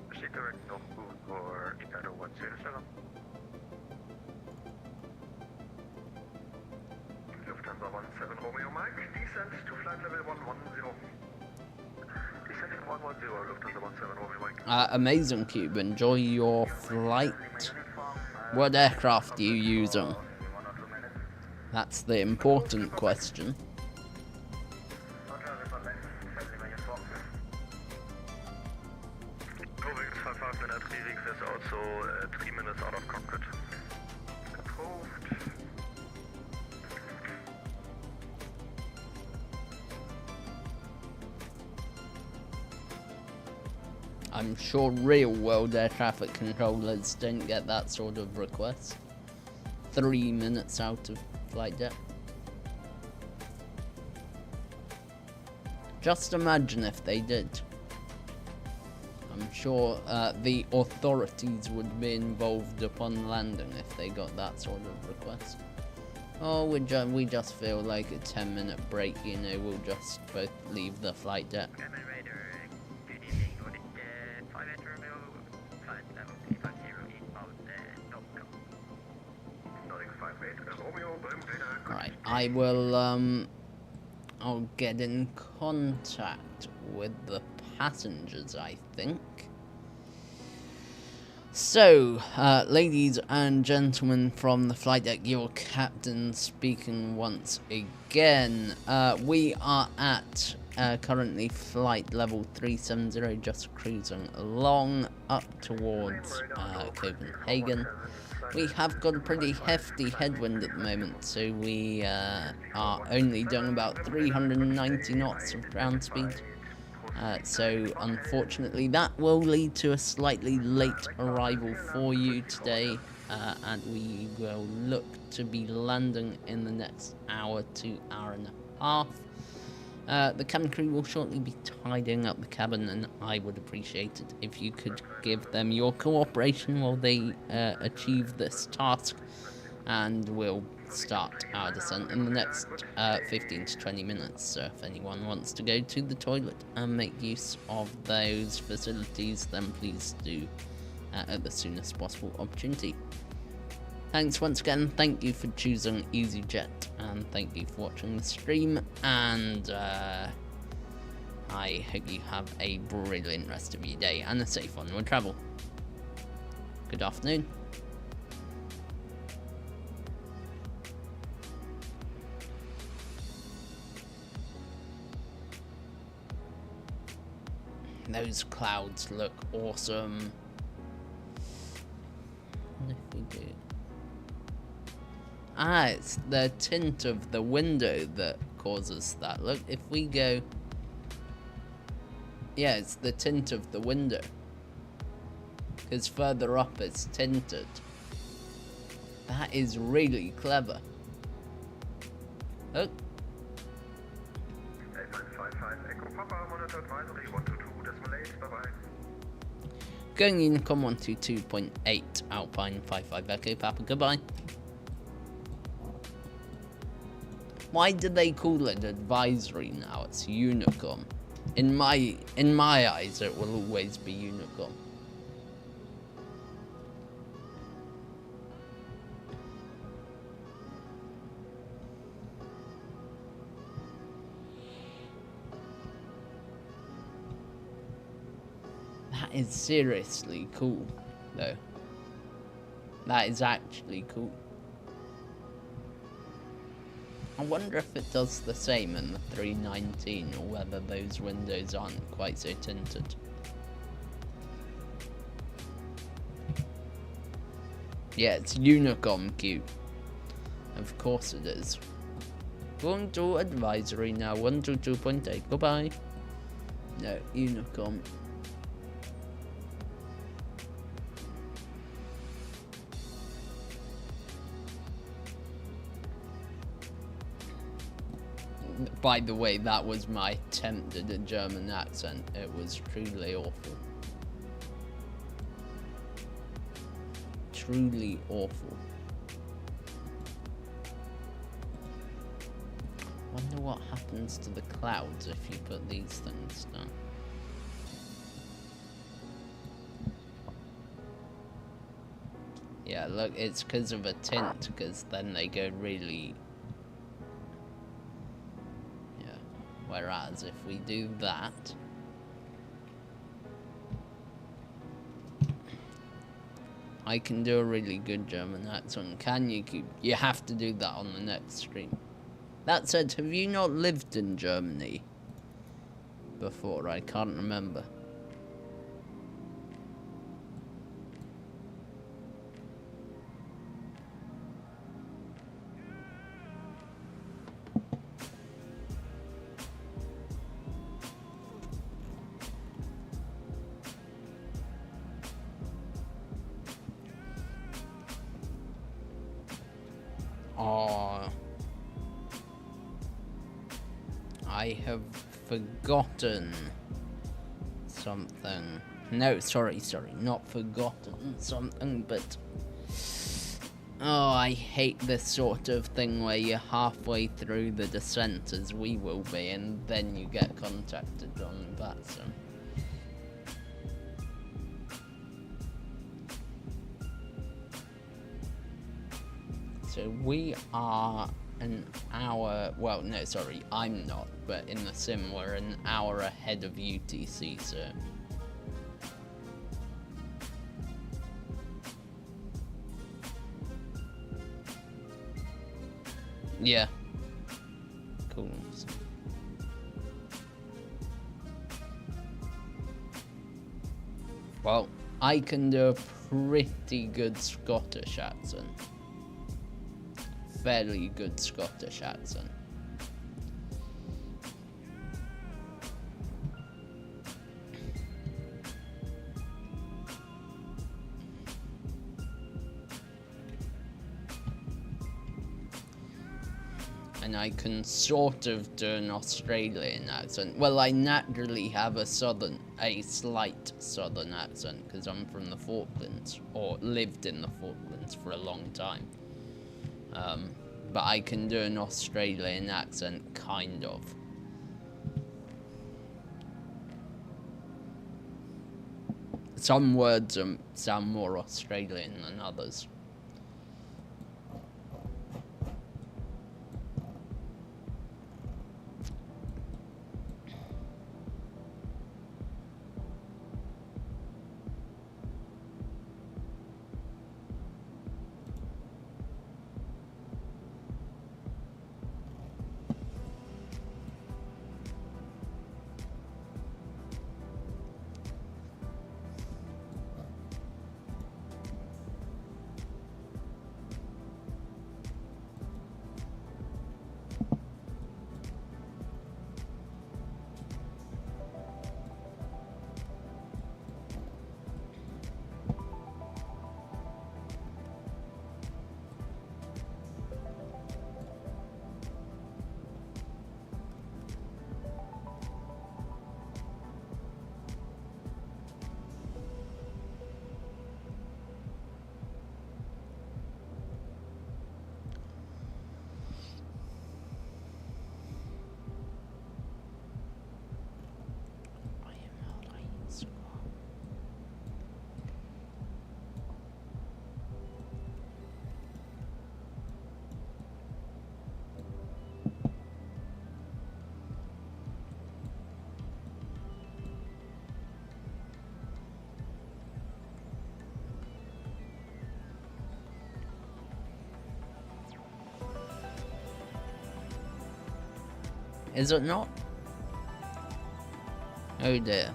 Proceed direct Norku for Itaro 107. Lufthansa 17 Romeo Mike, descent to flight level 110. Descent to 110, Lufthansa 17 Romeo Mike. Amazing Cube, enjoy your flight. What aircraft are you using? That's the important question. Wings 55 minutes, VVX is also 3 minutes out of cockpit. Approved. I'm sure real-world air traffic controllers don't get that sort of request. 3 minutes out of flight deck. Just imagine if they did. I'm sure the authorities would be involved upon landing if they got that sort of request. Oh, we just feel like a 10-minute break, you know, we'll just both leave the flight deck. Right, I will, I'll get in contact with the passengers, I think. So, ladies and gentlemen from the flight deck, your captain speaking once again. We are at currently flight level 370, just cruising along up towards Copenhagen. We have got a pretty hefty headwind at the moment, so we are only doing about 390 knots of ground speed. So unfortunately that will lead to a slightly late arrival for you today, and we will look to be landing in the next hour to hour and a half. The cabin crew will shortly be tidying up the cabin, and I would appreciate it if you could give them your cooperation while they achieve this task, and we'll start our descent in the next 15 to 20 minutes. So if anyone wants to go to the toilet and make use of those facilities, then please do at the soonest possible opportunity. Thanks once again, thank you for choosing EasyJet, and thank you for watching the stream, and I hope you have a brilliant rest of your day and a safe onward travel. Good afternoon. Those clouds look awesome. What if we do? It's the tint of the window that causes that. Look, if we go... Yeah, it's the tint of the window. Because further up it's tinted. That is really clever. Look. Going Unicom 122.8, Alpine 55 Echo Papa, goodbye. Why do they call it advisory now? It's Unicom. In my eyes, it will always be Unicom. That is seriously cool, though. That is actually cool. I wonder if it does the same in the 319, or whether those windows aren't quite so tinted. Yeah, it's Unicom Q. Of course it is. Going to advisory now, 122.8, goodbye. No, Unicom. By the way, that was my attempt at a German accent. It was truly awful. Truly awful. Wonder what happens to the clouds if you put these things down. Yeah, look, it's because of a tint, because then they go really... Whereas if we do that, I can do a really good German accent. Can you keep? You have to do that on the next stream. That said, have you not lived in Germany before? I can't remember. I have forgotten something. No, sorry, not forgotten something, but... Oh, I hate this sort of thing where you're halfway through the descent, as we will be, and then you get contacted on VATSIM. So we are an hour, well, no, sorry, I'm not, but in the sim we're an hour ahead of UTC, so... Yeah. Cool. Well, I can do a pretty good Scottish accent. Fairly good Scottish accent. And I can sort of do an Australian accent. Well, I naturally have a slight southern accent because I'm from the Falklands, or lived in the Falklands for a long time. But I can do an Australian accent, kind of. Some words sound more Australian than others. Is it not? Oh dear.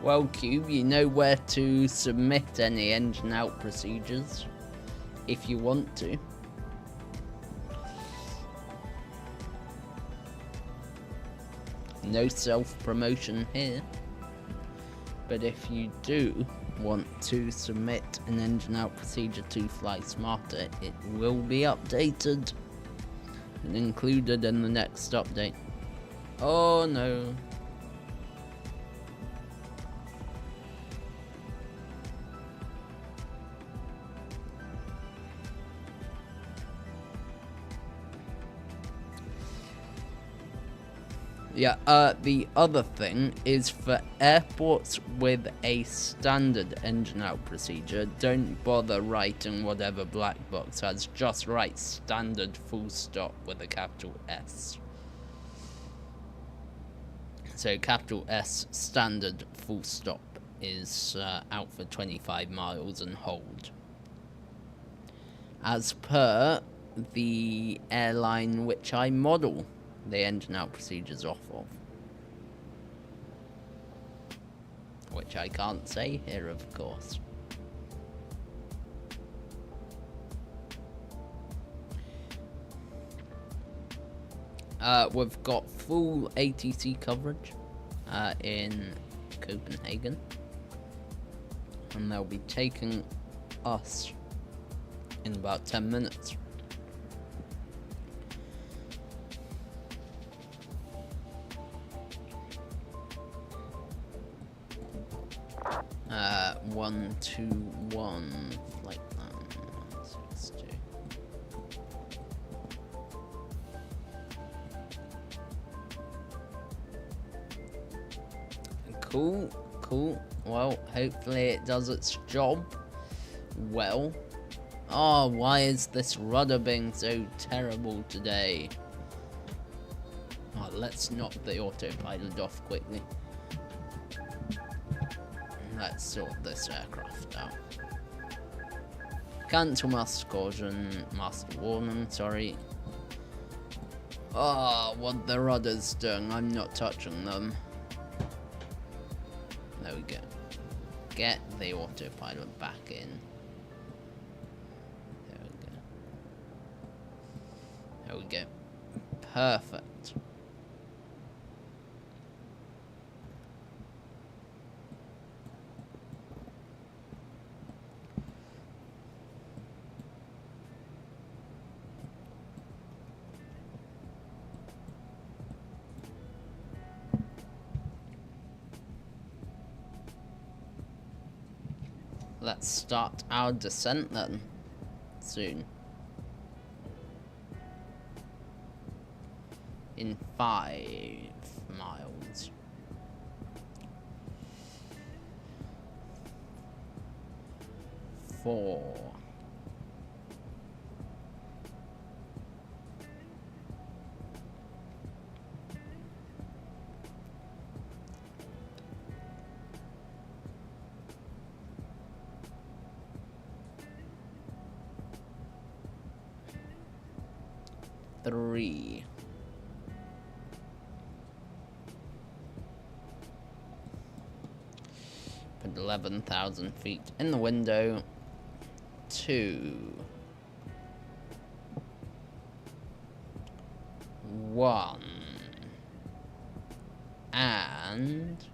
Well, Cube, you know where to submit any engine out procedures, if you want to. No self-promotion here. But if you do want to submit an engine out procedure to Fly Smarter, it will be updated and included in the next update. Oh no. Yeah, the other thing is for airports with a standard engine out procedure, don't bother writing whatever black box has, just write standard full stop with a capital S. So capital S standard full stop is out for 25 miles and hold. As per the airline which I model the engine out procedures off of, which I can't say here, of course. We've got full ATC coverage in Copenhagen, and they'll be taking us in about 10 minutes. Uh, 121 flight plan 162. Cool. Well, hopefully it does its job well. Oh, why is this rudder being so terrible today? Oh, let's knock the autopilot off quickly. Let's sort this aircraft out. Cancel master caution, master warning, sorry. Oh, what the rudder's doing, I'm not touching them. There we go. Get the autopilot back in. There we go. There we go. Perfect. Let's start our descent then. Soon. In 5 miles. 4. 3. 11,000 feet in the window. 2. 1. And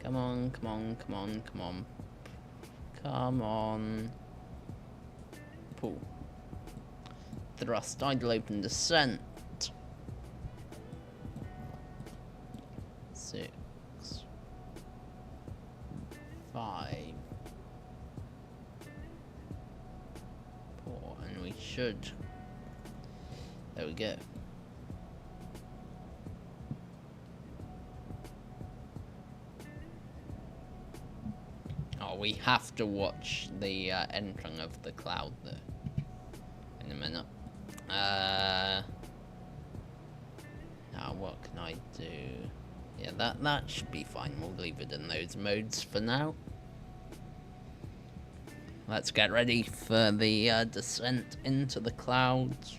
come on, come on, come on, come on. Come on. Pull. Thrust, idle open descent. 6. 5. 4. And we should. There we go. Oh, we have to watch the entering of the cloud though. In a minute. Now what can I do? Yeah, that should be fine. We'll leave it in those modes for now. Let's get ready for the descent into the clouds.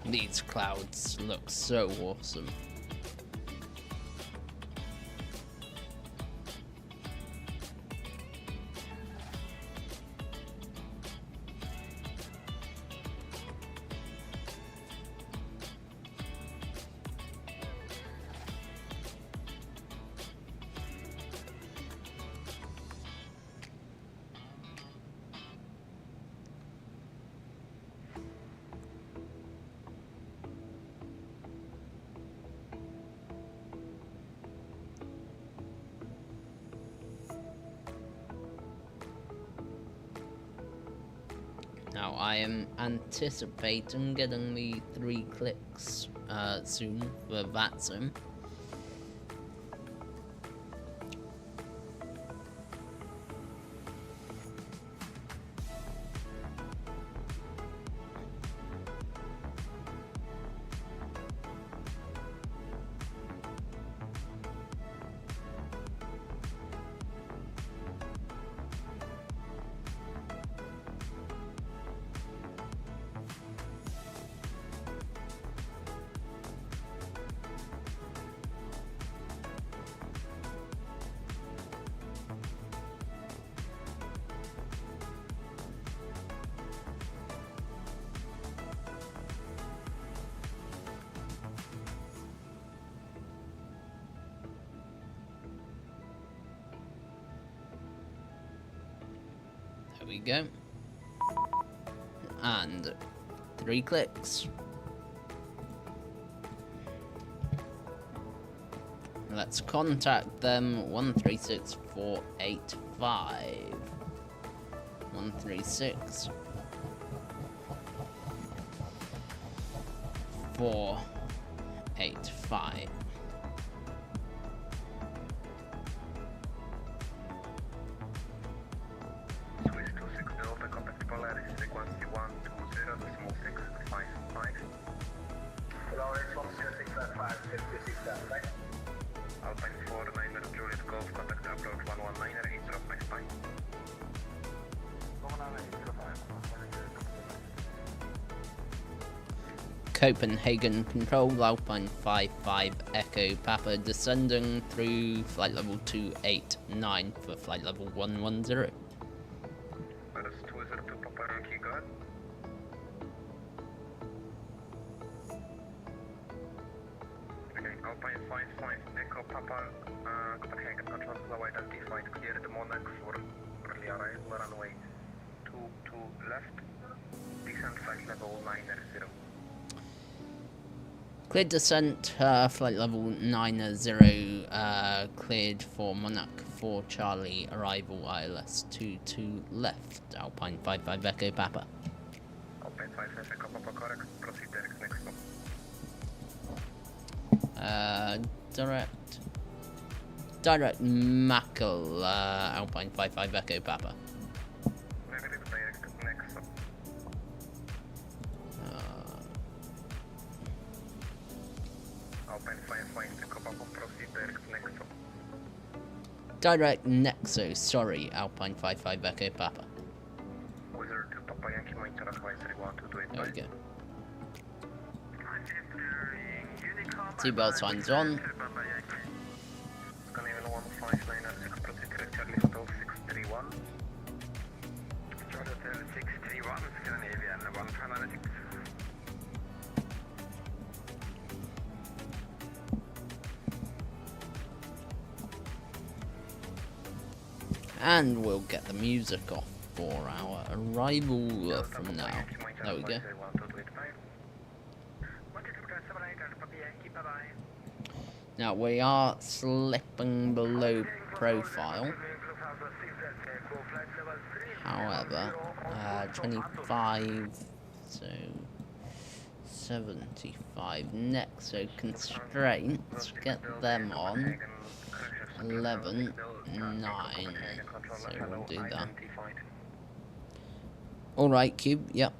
These clouds look so awesome. Now I am anticipating getting the 3 clicks soon for VATSIM. we go. And 3 clicks. Let's contact them. 136485. 136 485. Swiss 26 Delta, contact Polaris frequency 120.655. Polaris 106.5, Alpine 49er Juliet Golf, contact approach 119er 8055. Copenhagen Control, Alpine 55 Echo Papa, descending through flight level 289 for flight level 110. Paris 202 Papa Yankee, go ahead. Okay, Alpine 55 Echo Papa, Copenhagen Control Flow identified, clear the Monarch for early arrival, runway 22 left, descent flight level 900. Cleared descent, flight level 90, cleared for Monarch 4 Charlie, arrival ILS 22 left, Alpine 55 Echo Papa. Alpine 55 Echo Papa, correct, proceed direct next stop. Direct Mackle, Alpine 55 Echo Papa. Negative, direct next stop. Alpine 55 Echo Papa, proceed direct next stop. Direct Nexo, sorry, Alpine 55 Echo Papa. Wizard 2 Papa Yankee, maintain advisory 1228. There we go. Seatbelt signs on. Scandinavian 159 proceed direct Charlie Hotel 631. Charlie Hotel 631, Scandinavian 156. And we'll get the music off for our arrival from now. There we go. Now we are slipping below profile. However, 25, so 75 next. So constraints, get them on. 11, 9. So we'll do that. Alright, Cube, yep.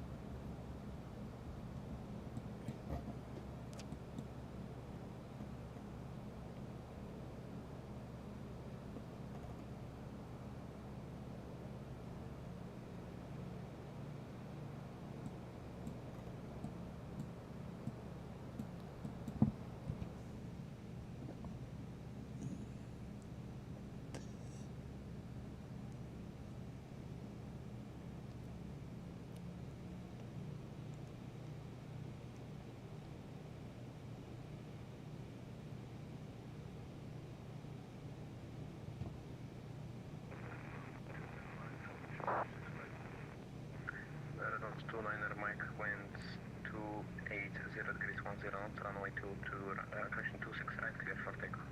Reynolds 29er Mike, winds 280 degrees 10 knots, runway 22, correction 26 right, clear for takeoff.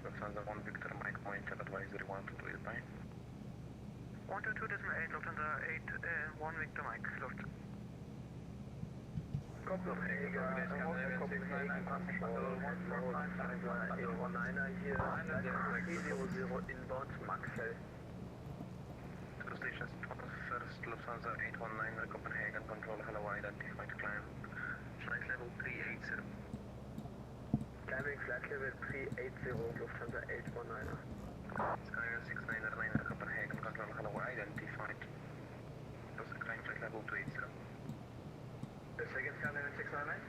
Lufthansa 1 Victor Mike, maintain advisory 122 bye. 122.8, Lufthansa 1 Victor Mike, Luft. Copenhagen, control 145 here, 300 inbound Maxwell. Two stations, first Lufthansa 819, Copenhagen, control hello, identified climb, flight level 380. Climbing flight level 380, Lufthansa 819. Skyer 6999, Copenhagen, control hello, identified. Just climb flight level 280. The second Skyer 699?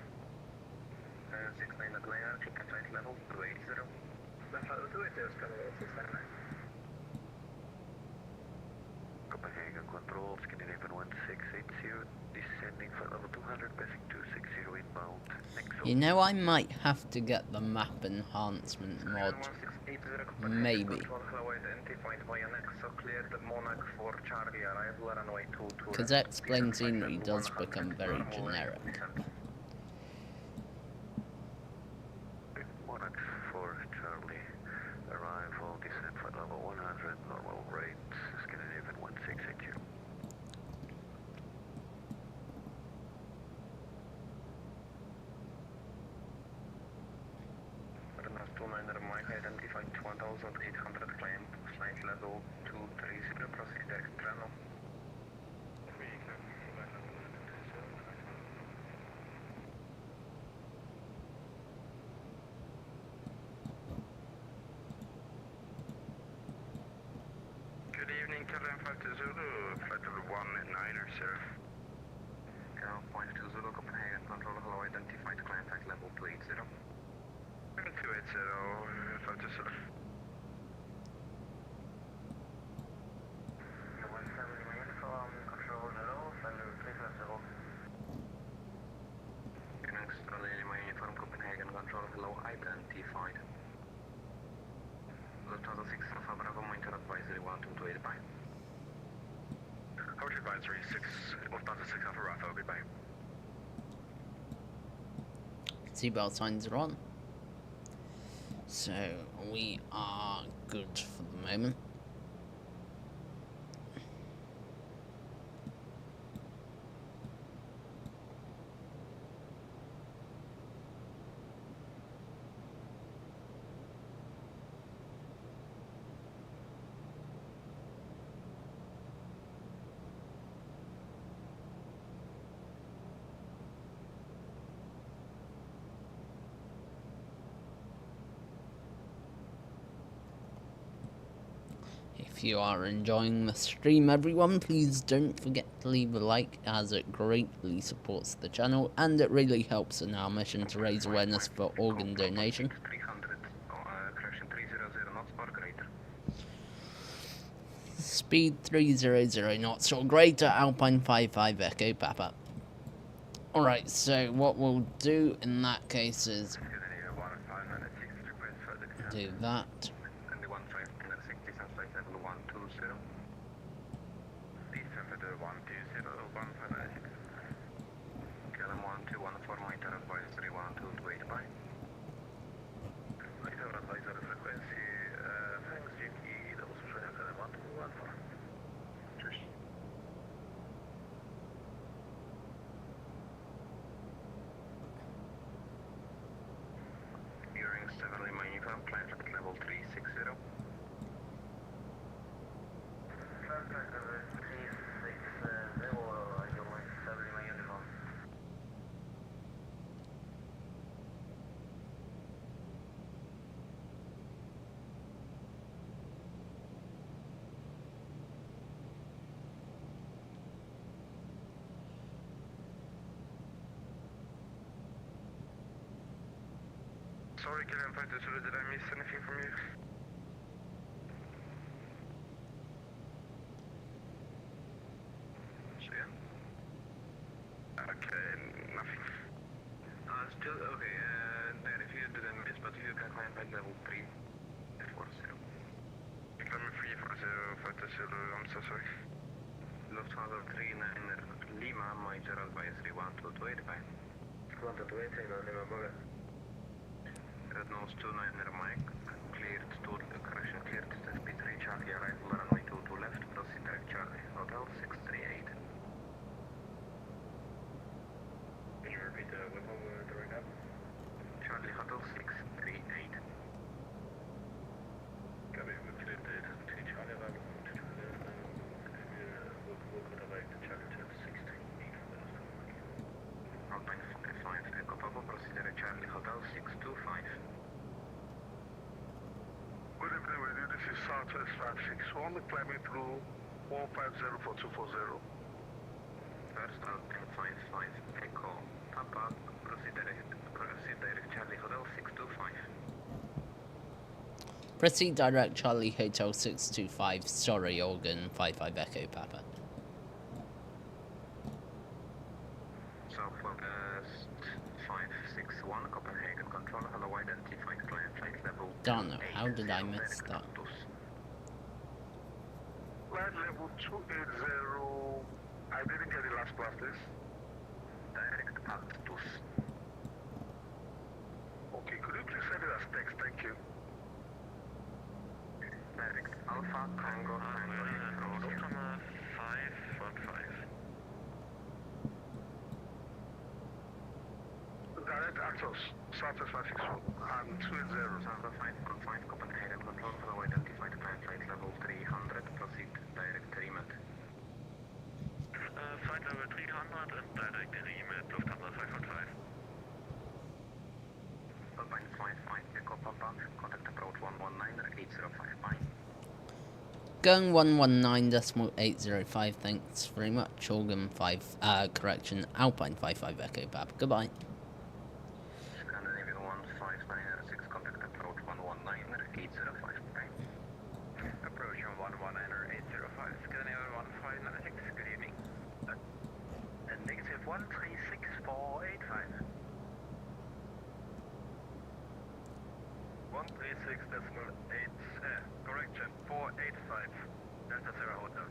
699, check flight level 280. Flight level 280, Skyer 699. Copenhagen control, Scandinavian 1680, descending flight level 200, passing 260 inbound. Next You know, I might have to get the map enhancement mod Maybe. Control hello identified via next, so clear the Monarch for Charlie arrival runway 22. Because X-plane scenery does become very generic. Monarch for Charlie, arrival, descent flight level 100, normal rate, Scandinavian 1680. Renast 29 Mike identified 1800 climb, flight level 230, proceed direct channel. Good evening, Kalian 5 Zulu, flight level 19er, sir. Point 2 Zulu, Copenhagen, control hello identified, climb flight level 280. 280, 5 Zulu. 170 uniform, control hello, flight level 350. Australia uniform, Copenhagen, control hello identified. Lufthansa 6 Alpha Bravo, monitor advisory 122 bye. Approach advisory 6, Lufthansa 6 Alpha Bravo, goodbye. Seatbelt signs are on. So we are good for the moment. If you are enjoying the stream, everyone, please don't forget to leave a like, as it greatly supports the channel and it really helps in our mission to raise awareness for organ donation. 300, correction 300 knots or greater. Speed 300 knots or greater, Alpine 55 Echo Papa. Alright, so what we'll do in that case is do that. And the 1560 sounds like level 120. Descend to the 120, 1596. KLM 1214, monitor advisory 1228 bye. Monitor advisory frequency, thanks, dzięki, do usłyszenia KLM 1214. Cześć. Bearing 7 Lima uniform, climb flight level 360. Climb flight level 360, you're 7 Lima uniform. Sorry, Kalian 5 Zulu, did I miss anything from you? Again? Okay, nothing. Still, okay, there if you didn't miss, but you can climb flight level 340. You call me 340, 5 Zulu, I'm so sorry. Lufthansa 39 Lima, monitor advisory 1228 bye. 1228, no Lima, mogę. Red nose 29 Mike, cleared to, correction, cleared to speed 3 Charlie, arrival runway 22 left, proceed direct Charlie, hotel 638. Can you repeat the right up? Charlie, hotel 638. Copy, we cleared the 3 Charlie, arrival 22 left, we'll go direct Charlie to 638 for the rest of the week. Alpine 45, Echo Papa, proceed direct Charlie, hotel 625. Good evening with you, this is Southwest 561, climbing through 150 for 240. First Alpine 55, Echo Papa, proceed direct Charlie, hotel 625. Proceed direct Charlie Hotel 625, sorry Organ 55 Echo Papa. Southwest 561 Copenhagen control, hello, identified climb flight level. Don't know, how did I miss that? Flight level 280. I didn't get the last class, please. Direct Altus. Okay, could you please send it as text? Thank you. Direct Alpha Tango Tango. Lufthansa 515. Direct Actors, Southwest 561 and 280. Lufthansa 515 Copenhagen control, hello, identified climb flight level 300. Proceed direct remit. Flight level 300 and direct remit Lufthansa 515. Alpine 55 Echo Papa, contact approach 119 bye. Going 119.805, thanks very much. Organ 5, correction, Alpine 55 Echo Papa. Goodbye. Scandinavian 15906, contact approach 119 bye. Approach 119 Scandinavian 1596, good evening. Negative 136485. 136.8, correction, 485. Delta Sierra Hotel.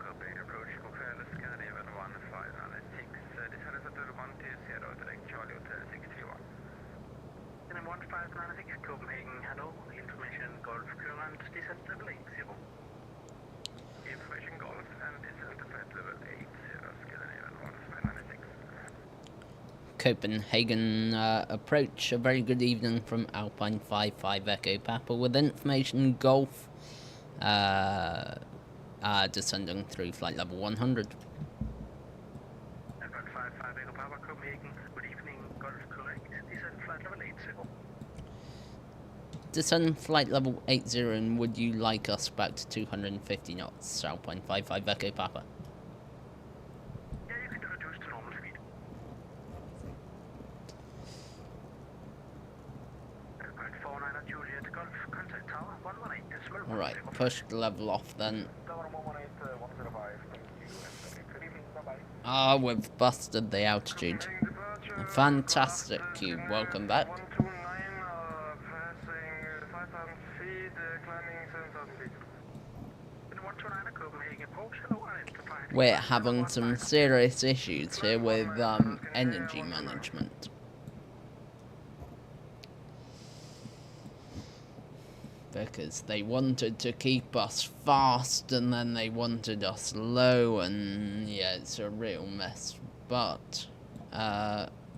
Copy, approach Copenhagen, Scandinavian 1596. Descend at 120, direct Charlie Hotel 631. Scandinavian 1596, Copenhagen, hello, information Golf current, descent level 80. Information Golf and descent at level 80, Scandinavian 1596. Copenhagen approach. A very good evening from Alpine 55 Echo Papa with information Golf descending through flight level 100. Alpine 55 Echo Papa, Copenhagen, good evening, Golf correct, descent flight level 80. Descend flight level 80, and would you like us back to 250 knots, Alpine 55 Echo Papa? Yeah, you can reduce to normal speed. Alpine 49 Juliet Golf, contact tower 118. Alright, push the level off then. Tower 118, 105, thank you, and good evening, bye-bye. Ah, we've busted the altitude. Fantastic, Cube. Welcome back. 129, passing 5,000 feet, climbing 7,000 feet. 129 Copenhagen approach, hello, identified. We're having some serious issues here with energy management. Because they wanted to keep us fast and then they wanted us low, and yeah, it's a real mess. But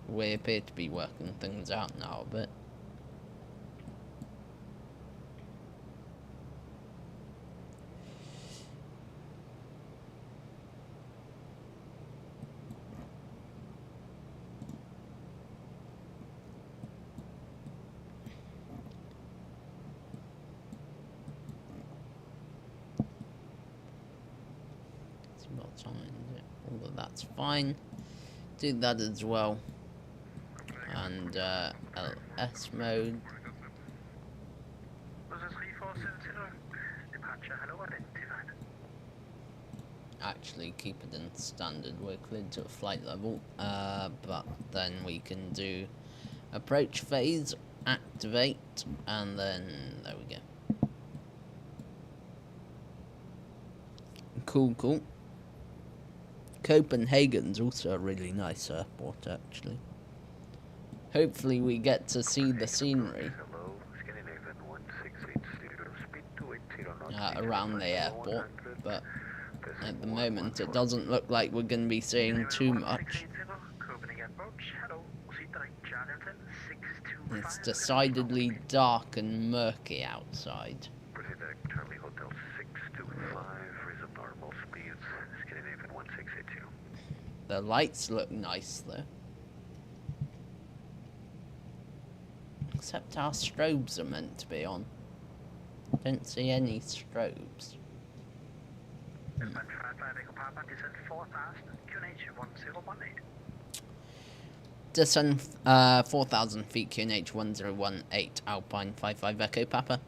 we appear to be working things out now a bit. What time is it? Although that's fine. Do that as well. And LS mode. Actually keep it in standard. We're cleared to a flight level. But then we can do approach phase, activate, and then there we go. Cool. Copenhagen's also a really nice airport, actually. Hopefully we get to see the scenery around the airport, but at the moment it doesn't look like we're going to be seeing too much. It's decidedly dark and murky outside. Charlie Hotel 625, resume normal speeds, Scandinavian 1682. The lights look nice though. Except our strobes are meant to be on. Don't see any strobes. Descend 4,000 feet, QNH 1018, Alpine 55 Echo Papa.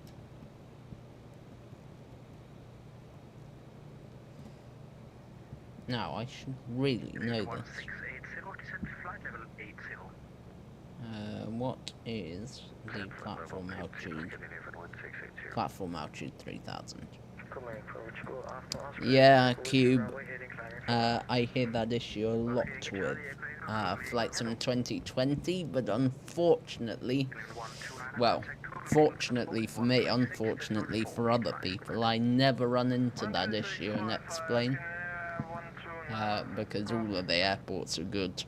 Now, I should really know this. 1680, descent flight level 80. What is the platform altitude? Platform altitude 3000. Yeah, Cube. I hear that issue a lot with VATSIM 2020, but unfortunately, well, fortunately for me, unfortunately for other people, I never run into that issue and explain, because all of the airports are good,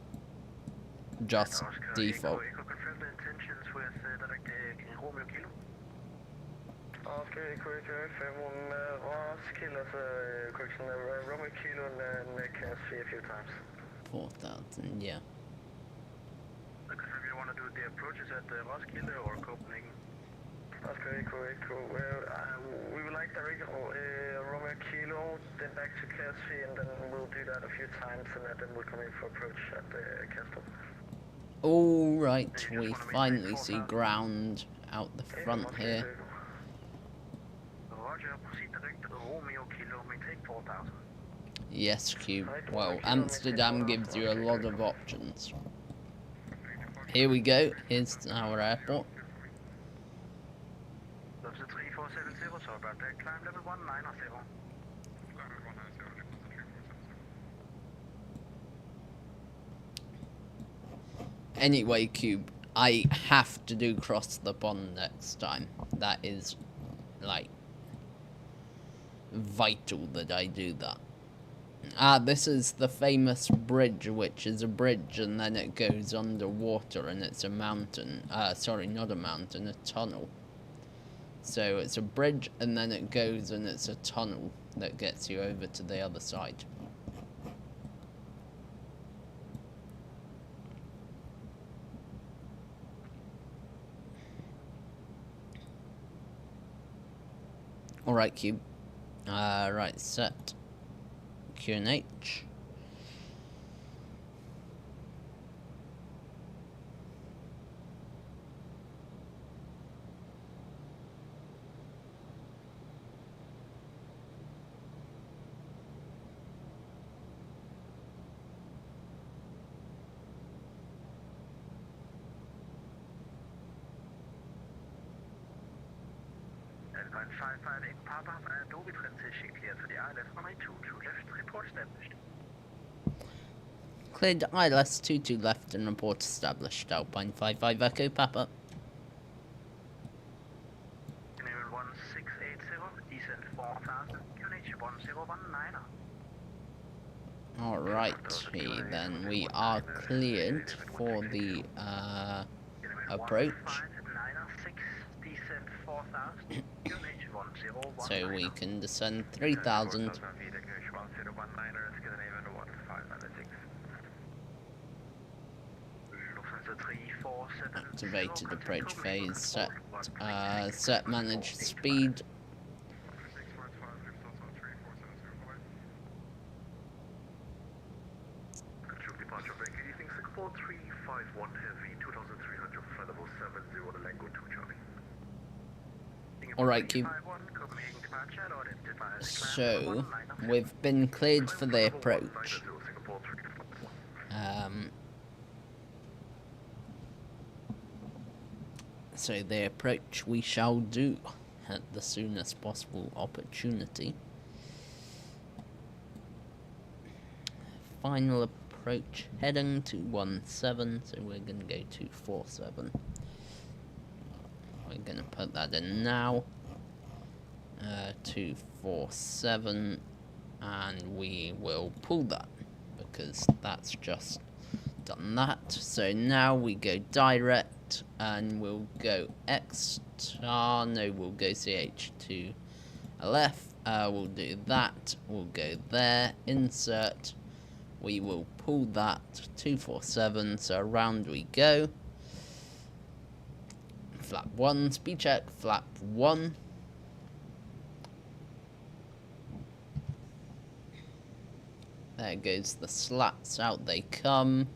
just default. Okay, correct, Roskilde, correction, Romeo Kilo and KSV a few times. 4000, yeah. Okay, so you want to do the approaches at Roskilde or Copenhagen? Okay, correct, well, we would like direct Romeo Kilo, then back to KSV, and then we'll do that a few times, and then we'll come in for approach at Castle. Alright, we finally see ground out the front here. Roger, proceed direct Romeo Kilo, maintain 4000. Yes, Cube. Well, Amsterdam gives you a lot of options. Here we go. Here's our airport. That's the 3470, so about that climb level 190. Anyway, Cube, I have to do cross the pond next time. That is, like, vital that I do that. This is the famous bridge, which is a bridge and then it goes underwater and it's a mountain. Sorry, not a mountain, a tunnel. So it's a bridge and then it goes and it's a tunnel that gets you over to the other side. Alright, Cube. Right, set QNH. Alpine 558 Papa, Adobe transition cleared for the ILS 182 left, report established. Cleared ILS 22 left and report established. Alpine 55 Echo Papa. Geneva 1680, descent 4000, QNH 1019. Alrighty then, we are cleared for the approach. So we can descend 3000. Activated approach phase, set manage speed. Departure break, evening 64351 heavy, 2300, flight level 70, the Lango 2 Charlie. Alright, Cube. So, we've been cleared for the approach. So the approach we shall do at the soonest possible opportunity. Final approach heading to 17, so we're going to go to 47. We're going to put that in now. 247, and we will pull that because that's just done that. So now we go direct and we'll go we'll go CH to LF. We'll do that, we'll go there, insert, we will pull that 247, so around we go. Flap 1, speed check, flap 1. There goes the slats, out they come.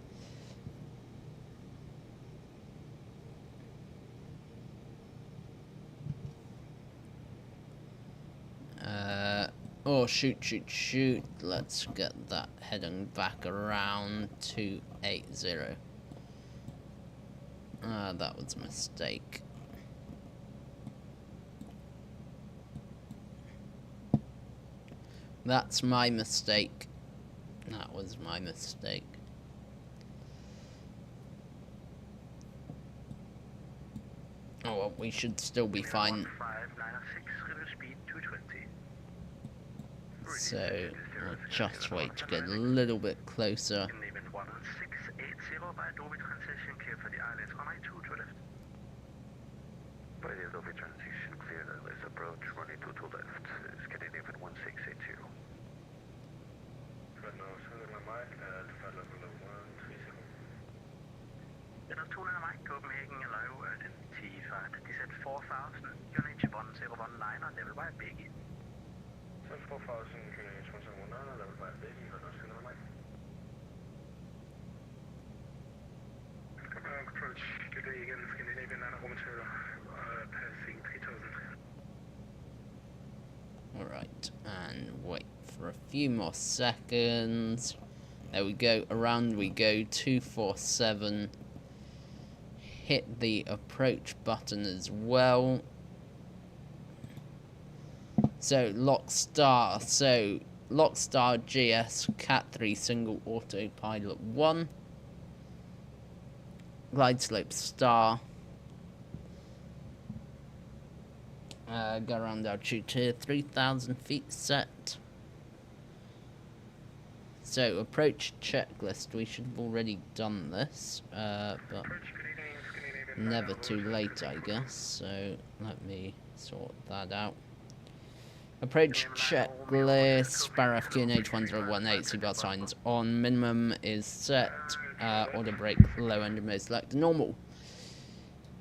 Oh, shoot. Let's get that heading back around 280. That was a mistake. That's my mistake. That was my mistake. Oh well, we should still be fine. 1596, reduce speed 220. So, we'll just wait to get a little bit closer. Geneva 1680 by Adobe transition clear for the ILS 192 to left. By the Adobe transition clear, let's approach runway 2 to left. Scandinavian 1680. Right now, Alpha level 130. Eller 200 Mike, Copenhagen, allow identity flight. De said 4000, QNH 1019, level by Biggie. So 4000, QNH 1019, level by Biggie, and also 200 Mike. Approach, Copenhagen, Scandinavian, and raw material, passing 3000. Alright, and wait for a few more seconds. There we go, around we go, 247. Hit the approach button as well. So, Lockstar GS Cat 3 single autopilot 1. Glide slope star. Go around altitude to 3,000 feet set. So, approach checklist. We should have already done this, but never too late, I guess. So, let me sort that out. Approach checklist. Sparrow QNH 1018. Seatbelt signs on. Minimum is set. Order brake low end most select normal.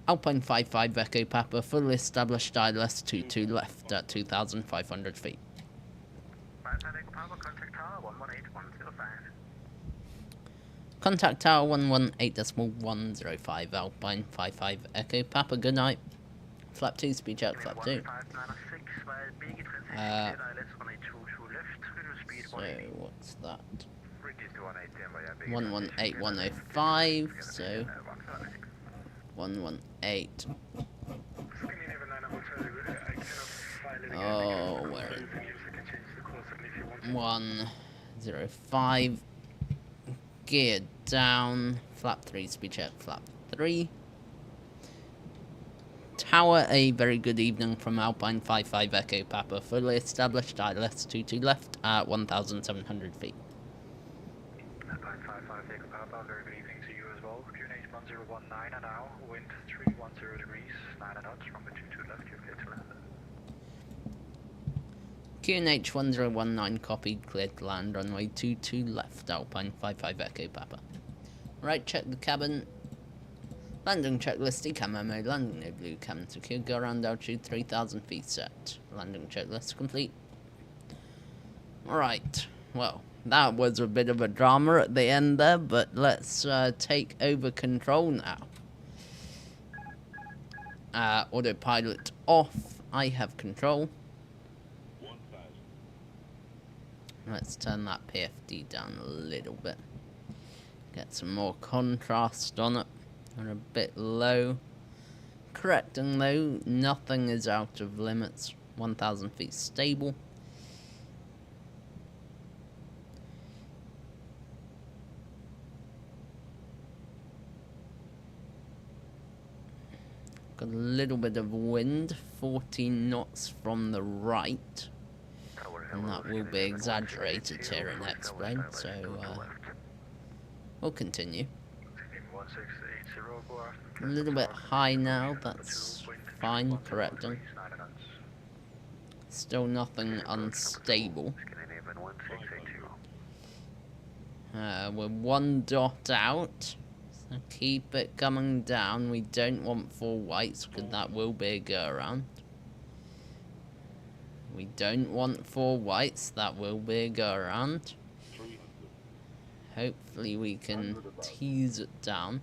Alpine 55 Echo Papa, fully established ILS 22 left at 2,500 feet. Contact tower 118.105 Alpine 55 Echo Papa, good night. Flap 2, speed check, flap 2. So, what's that? 118.105, so 118. Oh, where is it? 105. Gear down. Flap 3, speed check, flap 3. Tower, a very good evening from Alpine 55 Echo Papa, fully established ILS 22 left at 1,700 feet. Alpine 55 Echo Papa, very good evening to you as well. QNH 1019 an hour, wind 310 degrees, 9 knots, runway 22 left, you're clear to land. QNH 1019 copied, cleared to land, runway 22 left, Alpine 55 Echo Papa. Right, check the cabin. Landing checklist, decam mode, landing no blue, cabin secure, go around altitude 3,000 feet set. Landing checklist complete. Alright, well, that was a bit of a drama at the end there, but let's take over control now. Autopilot off, I have control. Let's turn that PFD down a little bit. Get some more contrast on it. We're a bit low. Correcting though, nothing is out of limits. 1,000 feet stable. Got a little bit of wind, 14 knots from the right. And that will be exaggerated here and explained, so we'll continue. A little bit high now, that's fine, correcting. Still nothing unstable. We're 1 dot out, so keep it coming down. We don't want 4 whites, because that will be a go around. We don't want 4 whites, that will be a go around. Hopefully we can tease it down.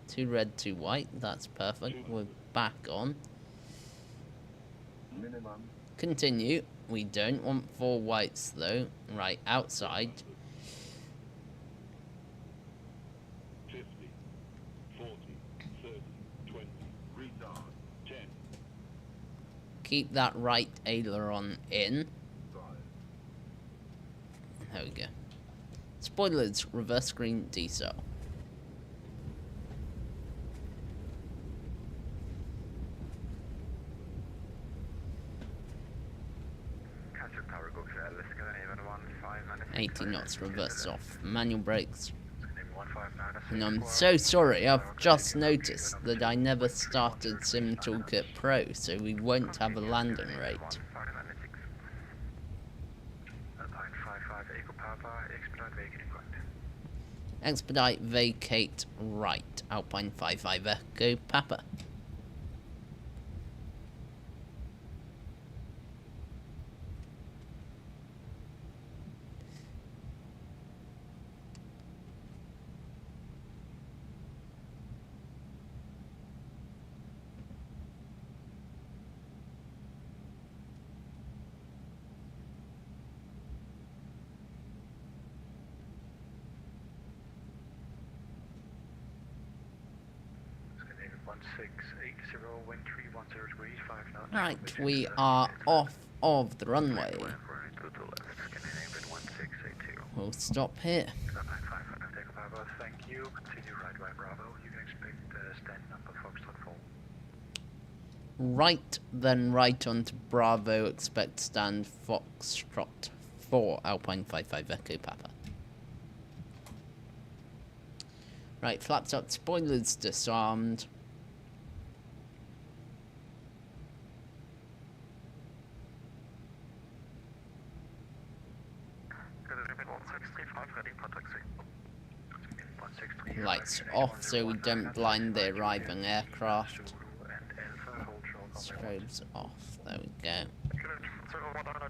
2 red, 2 white, that's perfect. We're back on. Continue. We don't want 4 whites though. Right, outside. 50, 40, 30, 20, retard, 10, Keep that right aileron in. 5. There we go. Spoilers, reverse screen, decel. Catcher tower go clear. Let's get an even 1596. 80 knots, reverse off. Manual brakes. Even 159. And I'm so sorry, I've just noticed that I never started Sim Toolkit Pro, so we won't have a landing rate. 55 Echo Papa, expedite vacant right. Expedite, vacate, right. Alpine 55 Echo Papa. Scandinavian 1680, wind 310 degrees, 5 knots. Right, we are off of the runway. Right to the left. Scandinavian 1682. We'll stop here. 955 Echo Papa, thank you. Continue right by Bravo. You can expect stand number Foxtrot 4. Right, then right onto Bravo, expect stand Foxtrot 4, Alpine 55 Echo Papa. Right, flaps up, spoilers disarmed. Scandinavian 1635 ready for taxi. 163. Lights off so we don't blind the arriving aircraft. Zulu and Alpha, hold short on the Strobes off, there we go.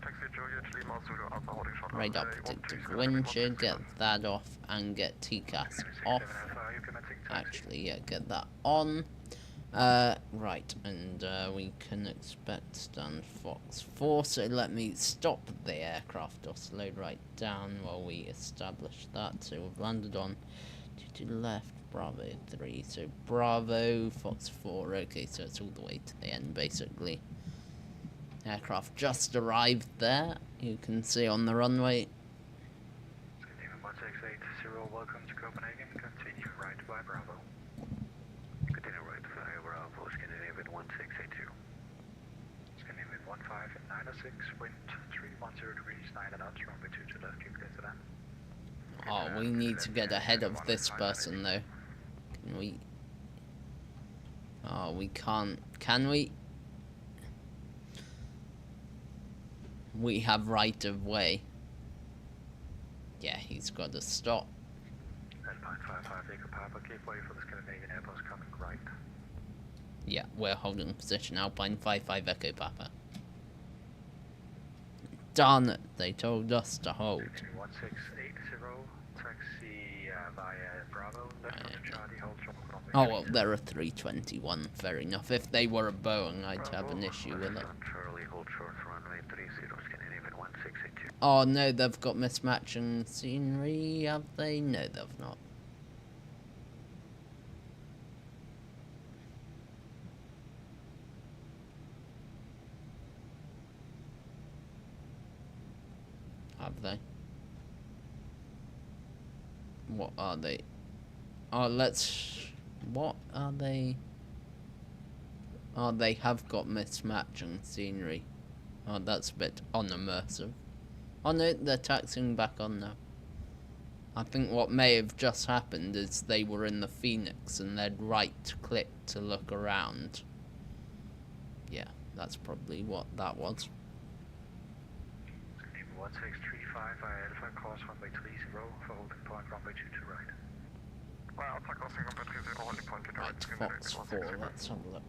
taxi Juliet Lima Zulu Alpha holding short. Radar predictive wind shear, get that off and get TCAS off. Actually, yeah, get that on. Right, and we can expect stand Fox 4, so let me stop the aircraft or slow right down while we establish that. So we've landed on to the left, Bravo 3, so Bravo, Fox 4, okay, so it's all the way to the end basically. Aircraft just arrived there, you can see on the runway. Scandinavian 1680, welcome to Copenhagen. Continue right by Bravo. Continue right by Bravo, Scandinavian 1682. Scandinavian 1596, wind 310 degrees, 9 knots, runway 2 to left, you clear to land. Oh, we need to get ahead of this person though. Can we? Oh, we can't. Can we? We have right of way. Yeah, he's got to stop. Alpine 55 Echo Papa, keep way for the Scandinavian Airbus coming right. Yeah, we're holding position. Alpine 55 Echo Papa. Darn it, they told us to hold. 1680, taxi via Bravo, left Right. onto Charlie, hold short runway. Oh well, they're a 321. Fair enough. If they were a Boeing, I'd have an issue with it. Charlie, hold short runway 30, Scandinavian 1682. Oh no, they've got mismatching scenery, have they? No, they've not. Have they? What are they? Oh, let's... What are they? Oh, they have got mismatching scenery. Oh, that's a bit unimmersive. Oh no, they're taxiing back on now. I think what may have just happened is they were in the Phoenix and they'd right-click to look around. Yeah, that's probably what that was. Scandinavian 1635 via Alpha, cross runway 30 for holding point runway 2 to right. Alpha crossing runway 30, holding point to the Right, Fox 4, let's have a look.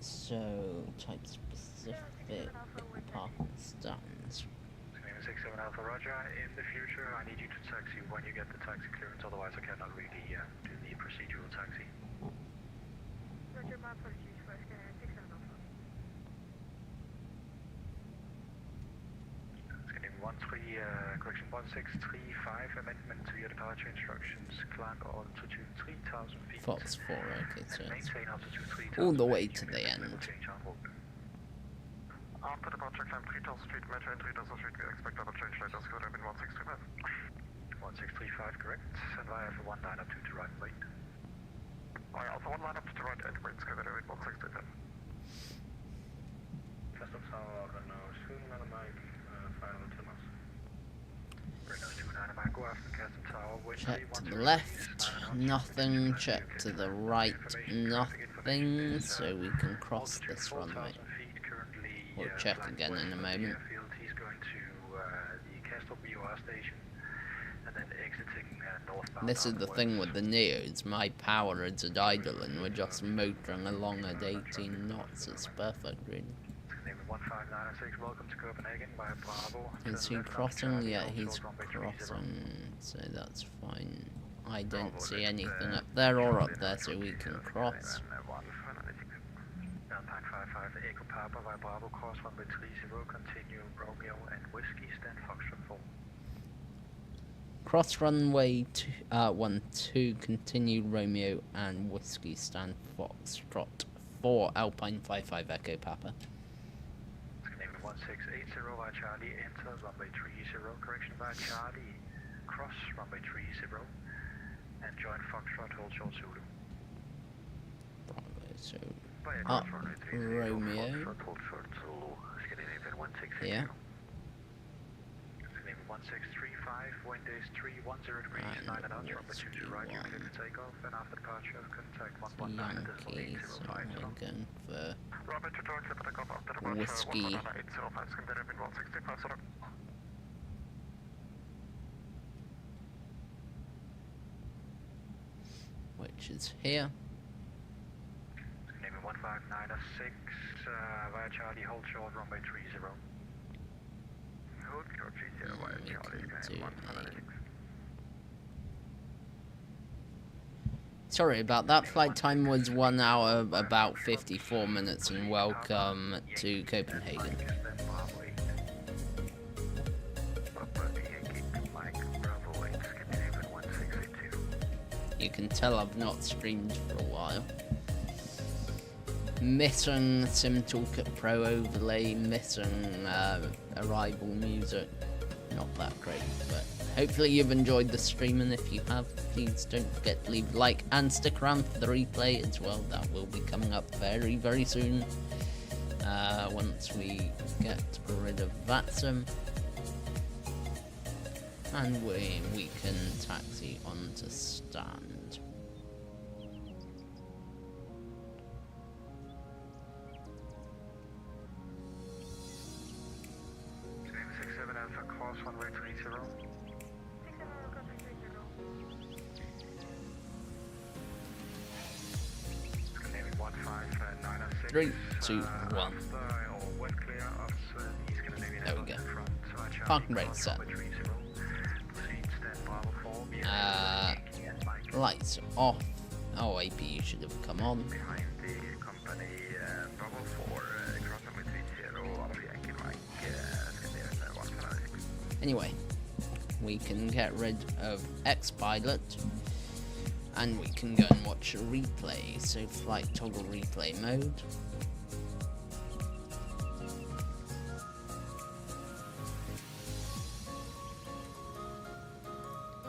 So, type specific parking stands. Scandinavian 67 Alpha Roger, in the future I need you to taxi when you get the taxi clearance, otherwise I cannot really do the procedural taxi. Correction 1635, amendment to your departure instructions, climb altitude 3,000 feet. Fox 4, okay, so it's Maintain altitude 3,000 all the way feet, to the end. change en route. After departure, climb 3,000 feet, metro and 3,000 feet, we expect double change later, scored up in 1635. 1635, correct. And via for 1 line up to right and wait. Alright, also 1 line up to the right and wait, scored up in 1635. Custom Tower, Renault 7 Mic, final 2 miles. Renault 29 Mic, go after Custom Tower, wind Check to 310 the left, nothing. Check to the right, nothing. So we can cross this runway. We'll check again in a moment. He's going to the Castle BOR station and then exiting northbound. This is the thing with the Neos. My power is at idle and we're just motoring along at 18 knots. It's perfect, really. 1596, welcome to Copenhagen by Bravo. Is he crossing? Yeah, he's crossing, so that's fine. I don't see anything up there or up there, so we can cross. Alpine 55, Echo Papa by Bravo, cross runway 30, continue Romeo and Whiskey, stand Foxtrot 4. Cross runway 12, continue Romeo and Whiskey, stand Foxtrot 4, Alpine 55, Echo Papa. 1680 via Charlie, enter runway 30, correction via Charlie, cross runway 30, and join Foxtrot, hold short Zulu. Bravo, so Up Romeo. Yeah. 1635, wind is 310 degrees, And 9 and out, runway 20 right, you're clear to take off, and after departure, contact 119 Yankee, so we're going for Robert to George, let take off after departure, Whiskey. 11805, scored up in 165, sir. which is here. Name 15906, via Charlie, hold short, runway 30. Hold short, 30 via We Charlie, can do 15906. Sorry about that. Flight time was 1 hour, about 54 minutes, and welcome to Copenhagen. You can tell I've not streamed for a while. Missing Sim Toolkit Pro overlay, missing arrival music. Not that great, but hopefully you've enjoyed the stream, and if you have, please don't forget to leave a like and stick around for the replay as well. That will be coming up very, very soon. Once we get rid of VATSIM. And we can taxi onto stand. Name 67 Alpha, cross runway 30. 15906. 3, 2, 1. There we go. Parking brake set. Lights off. Oh, APU should have come on. Behind the company, Bravo 4, cross runway 30, off Yankee Mike, Scandinavian 15906. Anyway, we can get rid of X-Pilot. And we can go and watch a replay. So flight toggle replay mode.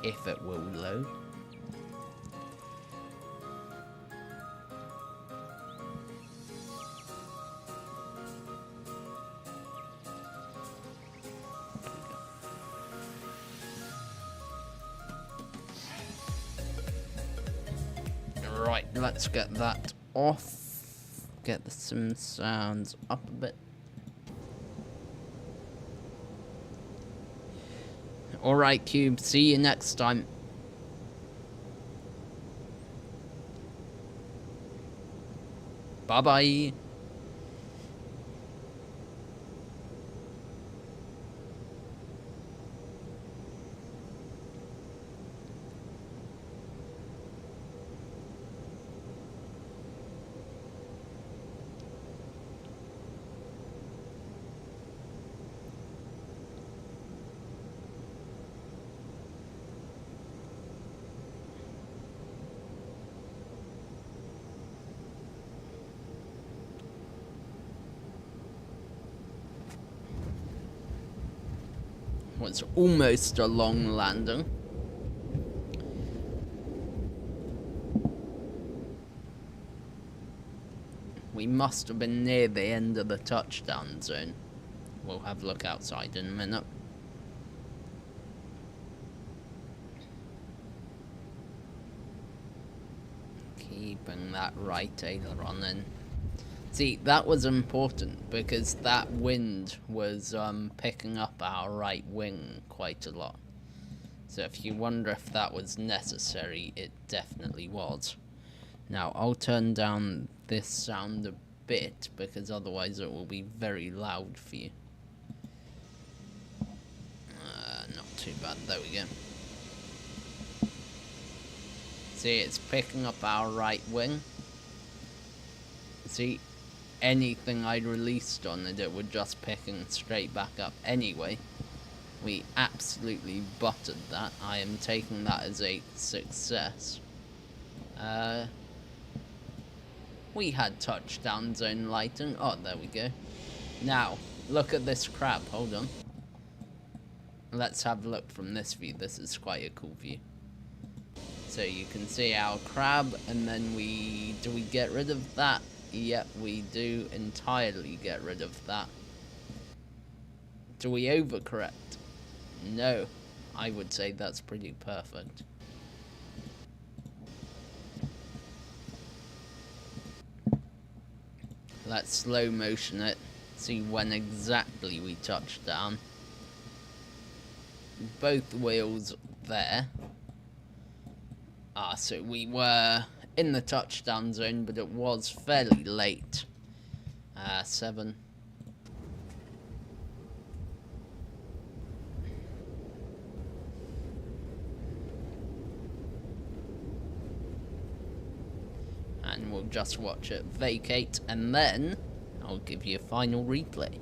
If it will load. Right, let's get that off. Get the sim sounds up a bit. Alright, Cube, see you next time. Bye-bye. was almost a long landing. We must have been near the end of the touchdown zone. We'll have a look outside in a minute. Keeping that right aileron in. See, that was important because that wind was picking up our right wing quite a lot. So if you wonder if that was necessary, it definitely was. Now, I'll turn down this sound a bit because otherwise it will be very loud for you. Not too bad, there we go. See, it's picking up our right wing. See, anything I released on it, it would just picking straight back up anyway. We absolutely buttered that. I am taking that as a success. We had touchdown zone lighting. Oh, there we go. Now, look at this crab. Hold on. Let's have a look from this view. This is quite a cool view. So you can see our crab, and then do we get rid of that? Yep, we do entirely get rid of that. Do we overcorrect? No. I would say that's pretty perfect. Let's slow motion it, see when exactly we touch down. Both wheels there. So we were in the touchdown zone, but it was fairly late. 7. And we'll just watch it vacate, and then I'll give you a final replay.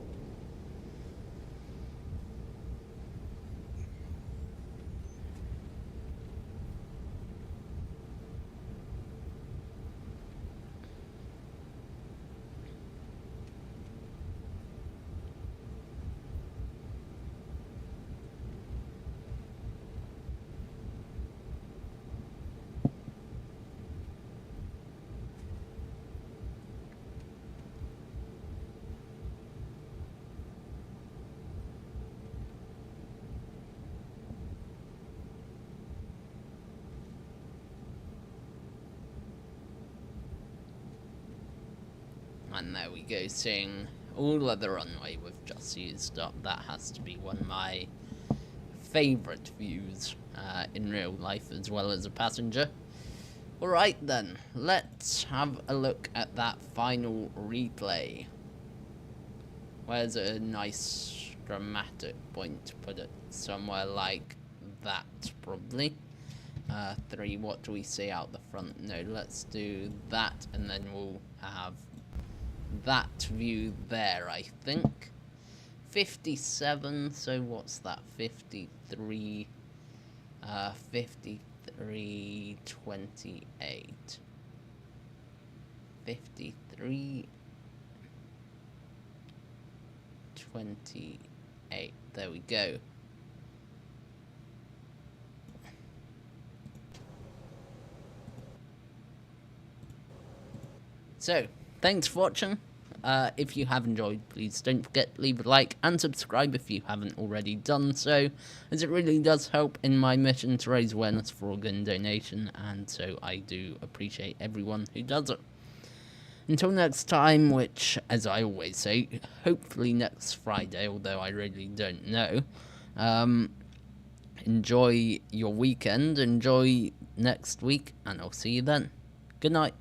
And there we go, seeing all of the runway we've just used up. That has to be one of my favourite views in real life as well as a passenger. Alright then, let's have a look at that final replay. Where's a nice dramatic point to put it? Somewhere like that, probably. 3, what do we see out the front? No, let's do that, and then we'll have that view there, I think. 57, so what's that? 53, 53, 28. 53, 28, there we go. So, thanks for watching. If you have enjoyed, please don't forget to leave a like and subscribe if you haven't already done so, as it really does help in my mission to raise awareness for organ donation, and so I do appreciate everyone who does it. Until next time, which, as I always say, hopefully next Friday, although I really don't know, enjoy your weekend, enjoy next week, and I'll see you then. Good night.